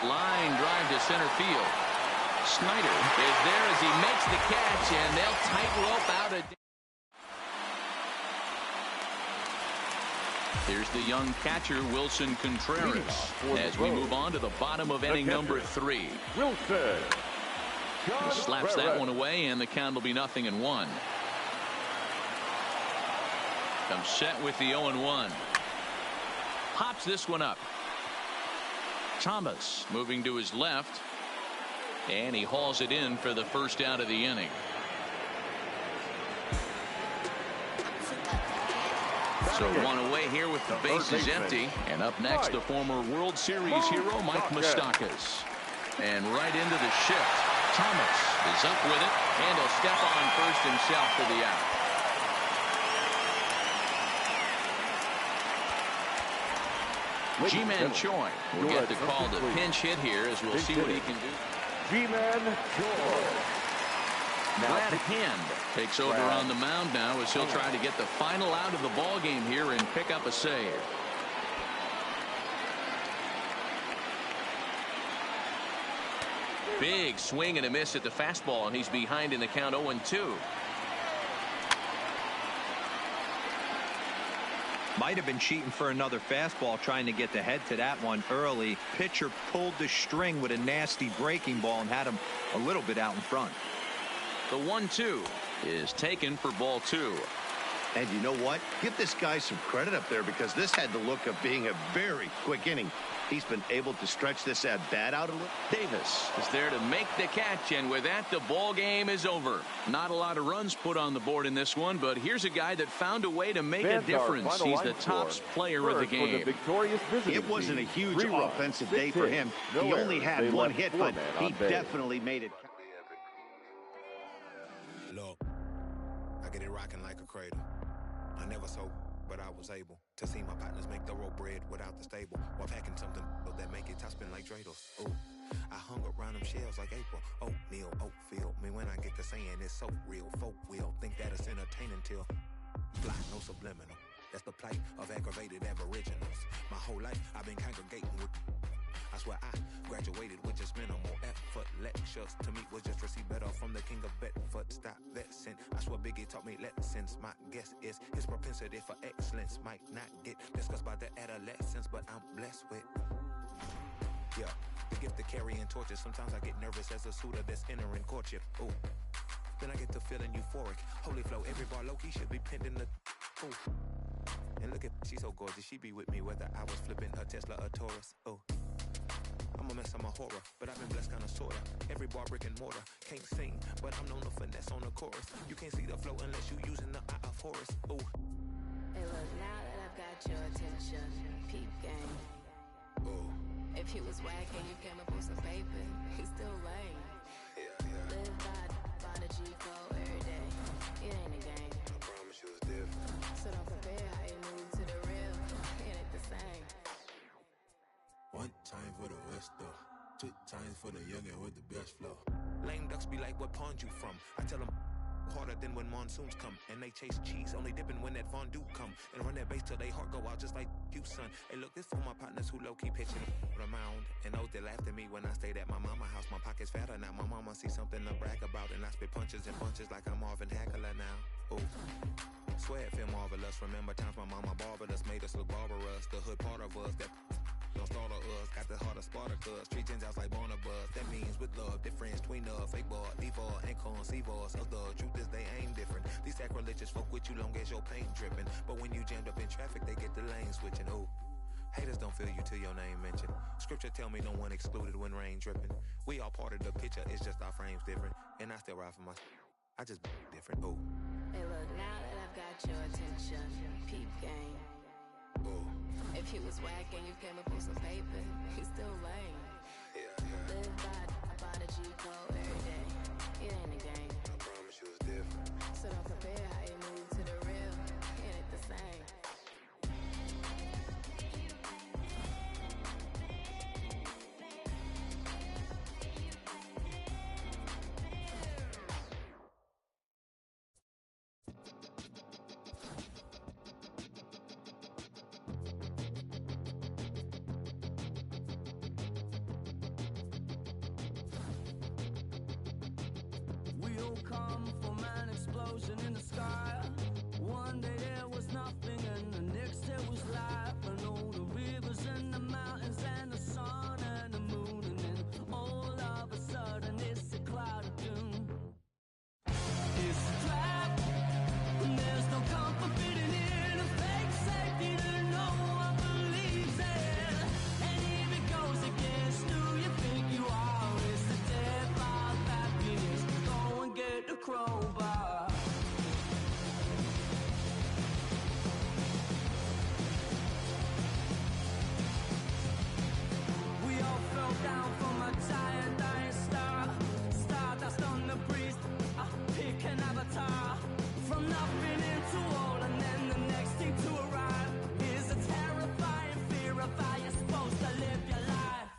Line drive to center field. Snyder is there as he makes the catch, and they'll tightrope out a... Here's the young catcher, Wilson Contreras, as we move on to the bottom of inning number 3. Wilson. He slaps that one away, and the count will be 0-1. Comes set with the 0-1. Pops this one up. Thomas moving to his left, and he hauls it in for the first out of the inning. So one away here with the bases empty. And up next, the former World Series hero, Mike Moustakas. And right into the shift. Thomas is up with it, and he'll step on first himself for the out. G-Man Choi will get the call to pinch hit here, as we'll see what he can do. G-Man Choi. Brad Hand takes over on the mound now, as he'll try to get the final out of the ball game here and pick up a save. Big swing and a miss at the fastball, and he's behind in the count 0-2. Might have been cheating for another fastball, trying to get the head to that one early. Pitcher pulled the string with a nasty breaking ball and had him a little bit out in front. The 1-2 is taken for ball 2. And you know what? Give this guy some credit up there, because this had the look of being a very quick inning. He's been able to stretch this at bat out a little. Davis is there to make the catch, and with that, the ball game is over. Not a lot of runs put on the board in this one, but here's a guy that found a way to make a difference. He's the top player of the game. It wasn't a huge offensive day for him. He only had one hit, but he definitely made it. Look, I get it rocking like a cradle. I never sold, but I was able to see my partners make the road bread without the stable, while packing something that make it top spin like dreidels. Ooh, I hung around them shells like April. Oatmeal, oatfield. Me when I get to saying it's so real. Folk will think that it's entertaining till fly, no subliminal. That's the plight of aggravated aboriginals. My whole life I've been congregating with. I swear I graduated with just minimal effort. Lectures to me was just receive better from the king of Bedford. Stop vexing. I swear Biggie taught me lessons. My guess is his propensity for excellence might not get discussed by the adolescents, but I'm blessed with, yeah, the gift of carrying torches. Sometimes I get nervous as a suitor that's entering courtship. Ooh, then I get to feeling euphoric. Holy flow, every bar low-key should be pinned in the, ooh. And look at, she's so gorgeous. She be with me whether I was flipping her Tesla or Taurus. Ooh, I'm a mess, I'm a horror, but I've been blessed kinda sorta. Every bar brick and mortar, can't sing, but I'm known to finesse on the chorus. You can't see the flow unless you using the eye of Horus. Ooh. Hey look, now that I've got your attention, peep game. Ooh. If he was whack and you came up with some paper, he's still lame. Yeah. Live by the G4 every day. It ain't a game. I promise you it's different. So don't compare how you move to the real. It ain't the same. One time for the West though, 2 times for the youngin' with the best flow. Lame ducks be like, what pond you from? I tell them harder than when monsoons come, and they chase cheese, only dipping when that fondue come, and run that base till they heart go out just like you, son. Hey look, this for my partners who low-key pitching the mound, and those that laughed at me when I stayed at my mama house. My pocket's fatter now, my mama see something to brag about, and I spit punches and bunches like I'm Marvin Hagler now. Ooh, swear it feel marvelous. Remember times my mama barbered us, made us look barbarous. The hood part of us that don't start us, got the heart of Spartacus. Treat Gentiles like Barnabas. That means with love, difference between us, fake ball, default, and conceive us. The truth is they ain't different. These sacrilegious folk with you long as your paint dripping. But when you jammed up in traffic, they get the lane switching. Oh, Haters don't feel you till your name mentioned. Scripture tell me no one excluded when rain dripping. We all part of the picture, it's just our frames different. And I still ride for my I just different. Ooh. Hey, look, now that I've got your attention, peep game. Ooh. If you was whack and you came up with some paper, you still lame. Yeah. Live by the G code every day. It ain't a game. I promise you it's different. So don't compare how you move to the real. It ain't the same. We'll come from an explosion in the sky. One day there was nothing, and the next there was life. And all the rivers and the mountains and the sun and the moon, and then all of a sudden it's a cloud of doom. It's a trap, and there's no comfort fitting in a fake safety that no one believes in. And if it goes against who you think you are, it's the death of happiness. Go and get the crowbar. We all fell down from a giant dying star. Stardust on the breeze, pick an avatar. From nothing into all, and then the next thing to arrive is a terrifying fear of how you're supposed to live your life.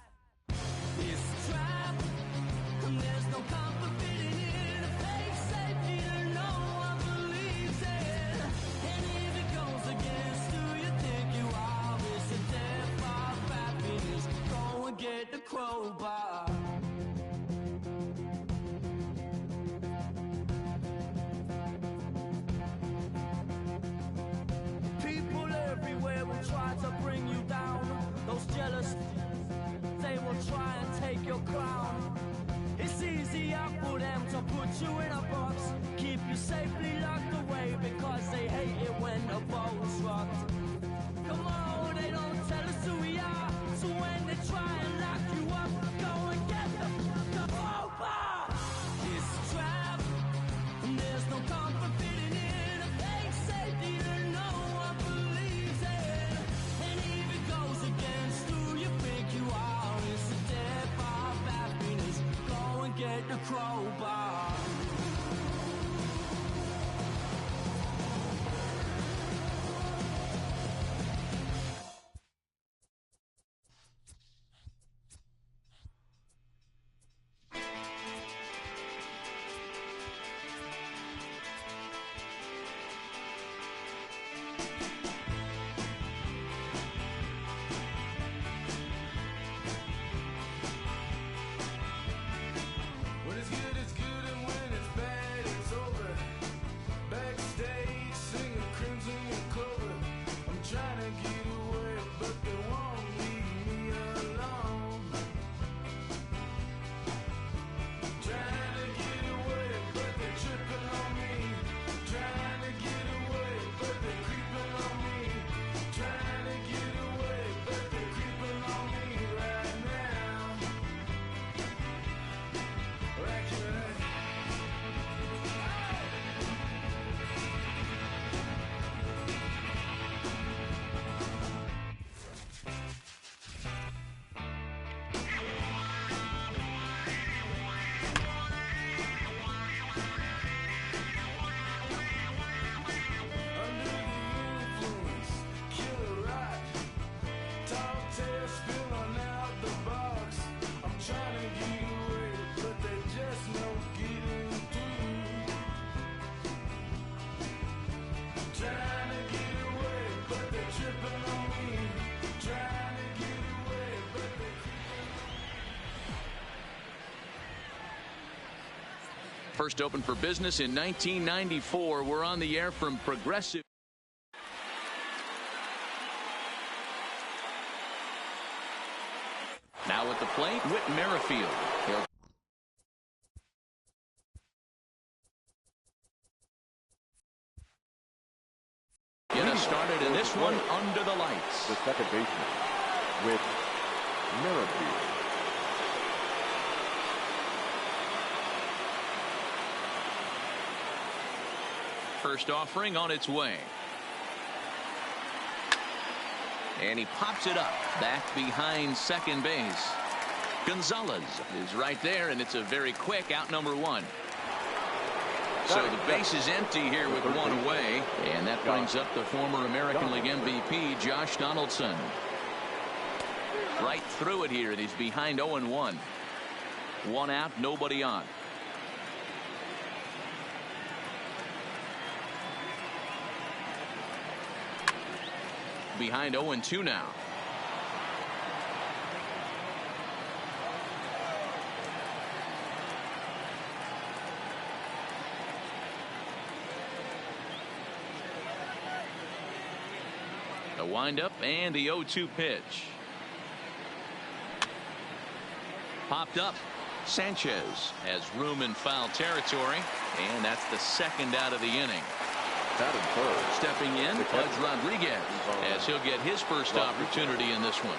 It's a trap, and there's no comfort fitting in a fake safety that no one believes in. And if it goes against who you think you are, it's the death of happiness. Go and get the crowbar. People everywhere will try to bring you down. Those jealous, they will try and take your crown. It's easier for them to put you in a box, keep you safely locked away, because they hate it when the boat's rocked. Come on, they don't tell us who we are, so when they try and lock you up, go and get the crowbar. It's a trap, and there's no comfort fitting in a fake safety that no one believes in. And if it goes against who you think you are, it's the death of happiness. Go and get the crowbar. When it's good, and when it's bad, it's over. Backstage, singing Crimson and Clover. I'm trying to get away, but they won't leave me alone. Trying to get away, but they're tripping on me. Trying to get away, but they're creeping on me. Trying to get away, but they're creeping on me right now. Right here. Under the influence, killer rock. Tall tales spilling out the box. I'm trying to get away, but they just no getting through. Trying to get away, but they're tripping on me. Trying to get away, but they're First open for business in 1994. We're on the air from Progressive. Now at the plate, Whit Merrifield. He'll get us started in this this one under the lights. The second baseman with Merrifield. First offering on its way. And he pops it up back behind second base. Gonzalez is right there, and it's a very quick out number one. So the base is empty here with one away, and that brings up the former American League MVP, Josh Donaldson. Right through it here, and he's behind 0-1. One out, nobody on. Behind 0-2 now. The windup and the 0-2 pitch. Popped up. Sanchez has room in foul territory, and that's the second out of the inning. Stepping in, Pudge Rodriguez, as he'll get his first opportunity in this one.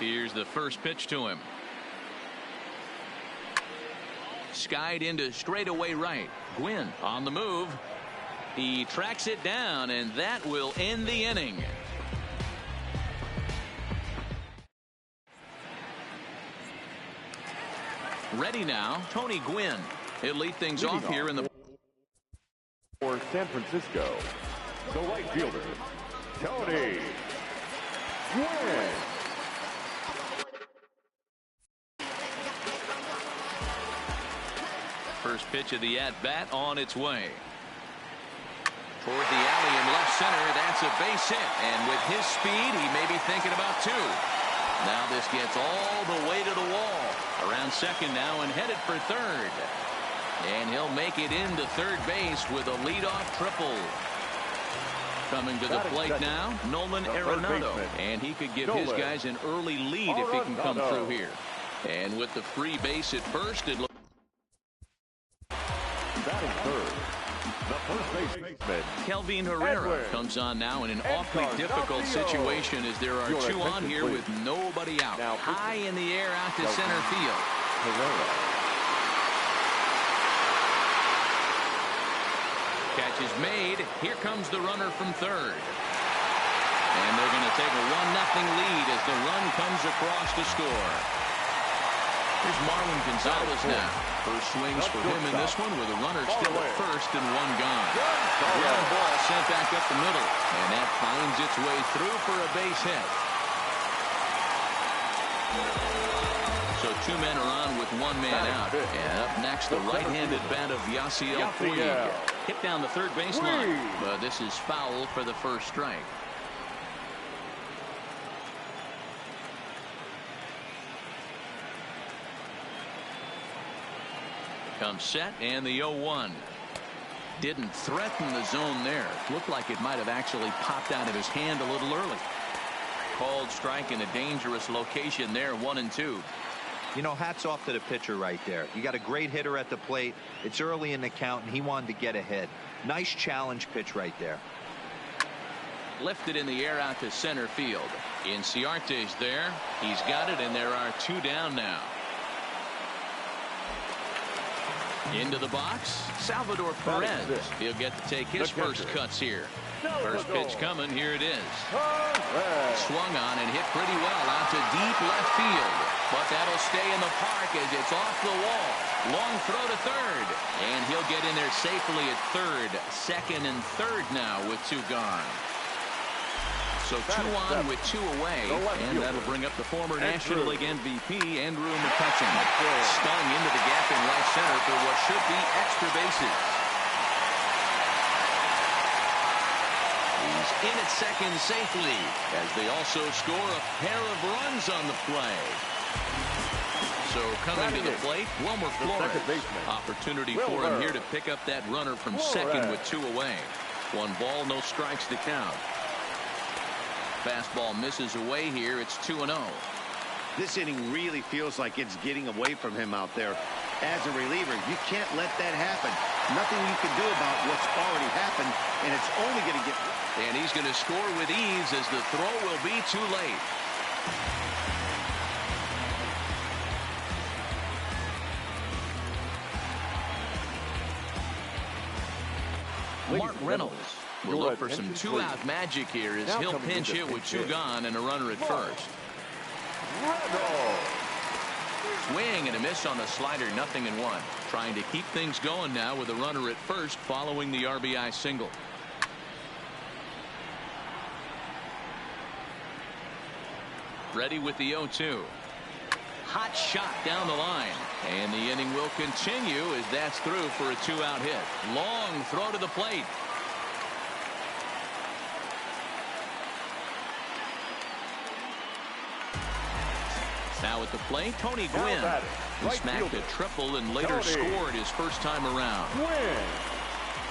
Here's the first pitch to him. Skied into straightaway right. Gwynn on the move. He tracks it down, and that will end the inning. Ready now, Tony Gwynn. He'll lead things off here in the... For San Francisco, the right fielder, Tony Gwynn. First pitch of the at-bat on its way. Toward the alley in left center, that's a base hit. And with his speed, he may be thinking about two. Now this gets all the way to the wall. Around second now and headed for third. And he'll make it into third base with a leadoff triple. Coming to the plate now, Nolan Arenado. And he could give his guys an early lead if he can come through here. And with the free base at first, it looks... Batting third, the first baseman, Kelvin Herrera comes on now in an awfully difficult situation as there are two on here with nobody out. Now, high in the air out to center field. Herrera. Catch is made. Here comes the runner from third. And they're going to take a 1-0 lead as the run comes across to score. Here's Marwin Gonzalez now. First swings for him in this one with a runner still at first and one gone. Ground ball sent back up the middle. And that finds its way through for a base hit. So two men are on with one man out. And up next, the right-handed bat of Yasiel Puig. Hit down the third baseline. But this is foul for the first strike. Comes set and the 0-1. Didn't threaten the zone there. Looked like it might have actually popped out of his hand a little early. Called strike in a dangerous location there, 1-2. You know, hats off to the pitcher right there. You got a great hitter at the plate. It's early in the count, and he wanted to get ahead. Nice challenge pitch right there. Lifted in the air out to center field. Inciarte's there. He's got it, and there are two down now. Into the box, Salvador Perez. He'll get to take his first cuts here. First pitch coming, here it is. Swung on and hit pretty well out to deep left field. But that'll stay in the park as it's off the wall. Long throw to third. And he'll get in there safely at third. Second and third now with two gone. So two on with two away, and that'll bring up the former National League MVP, Andrew McCutchen. Stung into the gap in right center for what should be extra bases. He's in at second safely, as they also score a pair of runs on the play. So coming to the plate, Wilmer Flores. Opportunity for him here to pick up that runner from second with two away. 1 ball, no strikes to count. Fastball misses away here. It's 2-0. This inning really feels like it's getting away from him out there. As a reliever, you can't let that happen. Nothing you can do about what's already happened, and it's only going to get... And he's going to score with ease as the throw will be too late. Mark Reynolds will look for some two-out magic here as he'll pinch hit with two gone and a runner at first. Swing and a miss on the slider, 0-1. Trying to keep things going now with a runner at first following the RBI single. Ready with the 0-2. Hot shot down the line. And the inning will continue as that's through for a two-out hit. Long throw to the plate. Now at the plate, Tony Gwynn. He smacked a triple and later scored his first time around.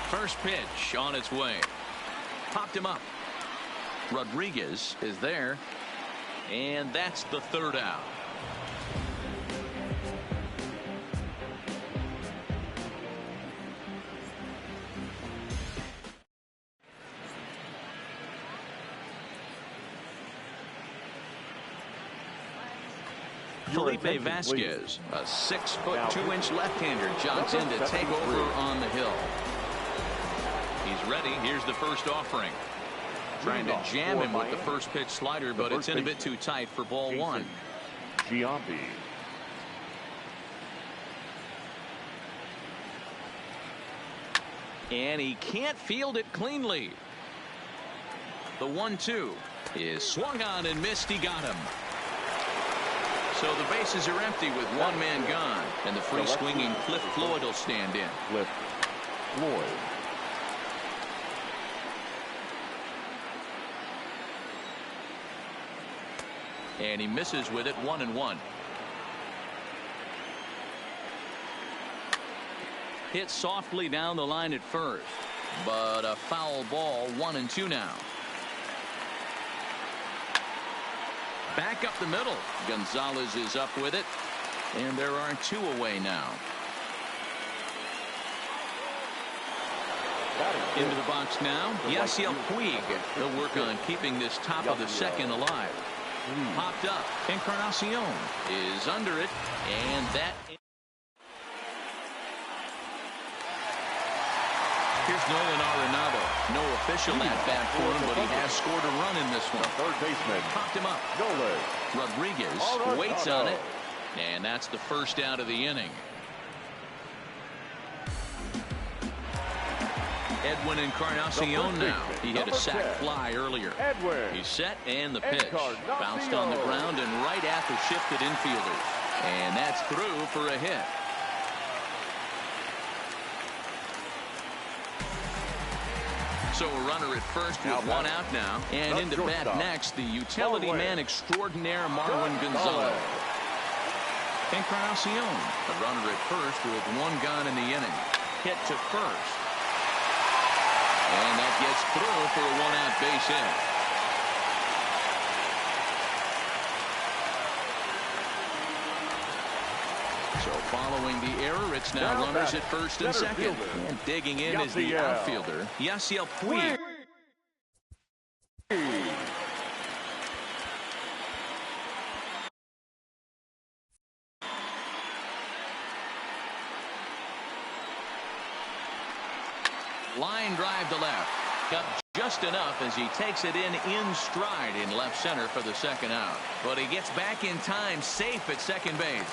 First pitch on its way. Popped him up. Rodriguez is there. And that's the third out. Felipe Vasquez, a 6'2" left-hander, jogs in to take over on the hill. He's ready. Here's the first offering. Trying to jam him with the first pitch slider, but it's in a bit too tight for ball one. Giambi. And he can't field it cleanly. The 1-2 is swung on and missed. He got him. So the bases are empty with one man gone, and the free swinging Cliff Floyd will stand in. Cliff Floyd. And he misses with it, 1-1. Hit softly down the line at first, but a foul ball, 1-2 now. Back up the middle. Gonzalez is up with it, and there are two away now. Into the box now, Yasiel Puig. They'll work on keeping this top of the second alive. Popped up. Encarnacion is under it, and that. Here's Nolan Arenado. No official at bat for him, but he has scored a run in this one. Third baseman. Popped him up. Nolan. Rodriguez waits on it, and that's the first out of the inning. Edwin Encarnacion now. He hit a sac fly earlier. He's set, and the pitch bounced on the ground and right at the shifted infielders. And that's through for a hit. So a runner at first with one out now. And into bat next, the utility man extraordinaire Marwin Gonzalez. Encarnacion, a runner at first with one gone in the inning. Hit to first. And that gets through for a one-out base hit. So following the error, it's now runners at first and second. And digging in is the outfielder, Yasiel Puig. Line drive to left. Up just enough as he takes it in stride in left center for the second out. But he gets back in time, safe at second base.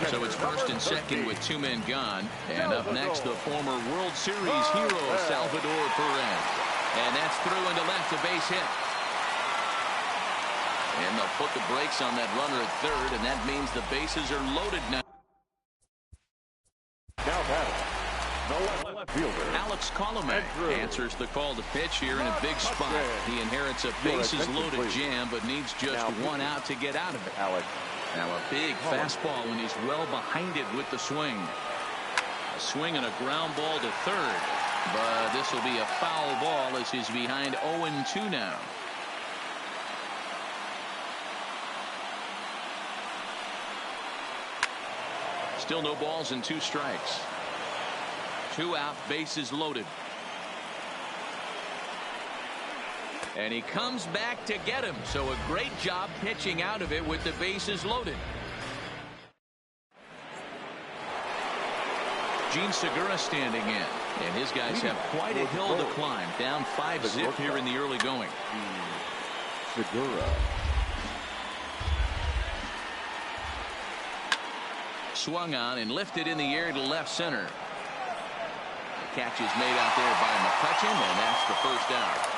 So it's first and second with two men gone. And up next, the former World Series hero, Salvador Perez. And that's through into left, a base hit. And they'll put the brakes on that runner at third, and that means the bases are loaded now. Alex Colomé answers the call to pitch here in a big spot. He inherits a bases loaded jam, but needs just one out to get out of it. Now a big fastball, and he's well behind it with the swing. A swing and a ground ball to third, but this will be a foul ball as he's behind 0-2 now. Still no balls and 2 strikes. 2 out, bases loaded. And he comes back to get him. So a great job pitching out of it with the bases loaded. Gene Segura standing in. And his guys have quite a hill to climb. Down 5-zip here in the early going. Segura. Swung on and lifted in the air to left center. The catch is made out there by McCutchen, and that's the first out.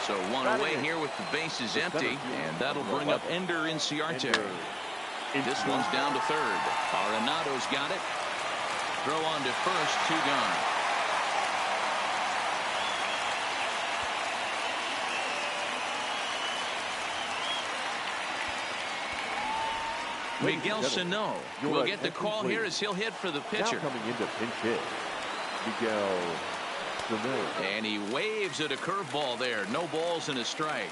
So 1 away here with the bases empty, and that'll bring up Ender Inciarte. This one's down to third. Arenado's got it. Throw on to first, 2 gone. Miguel Sano will get the call here as he'll hit for the pitcher. Now coming into pinch hit, Miguel Sano. And he waves at a curveball there. No balls and a strike.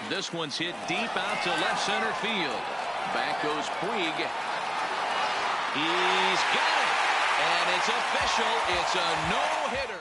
This one's hit deep out to left center field. Back goes Puig. He's got it. And it's official. It's a no-hitter.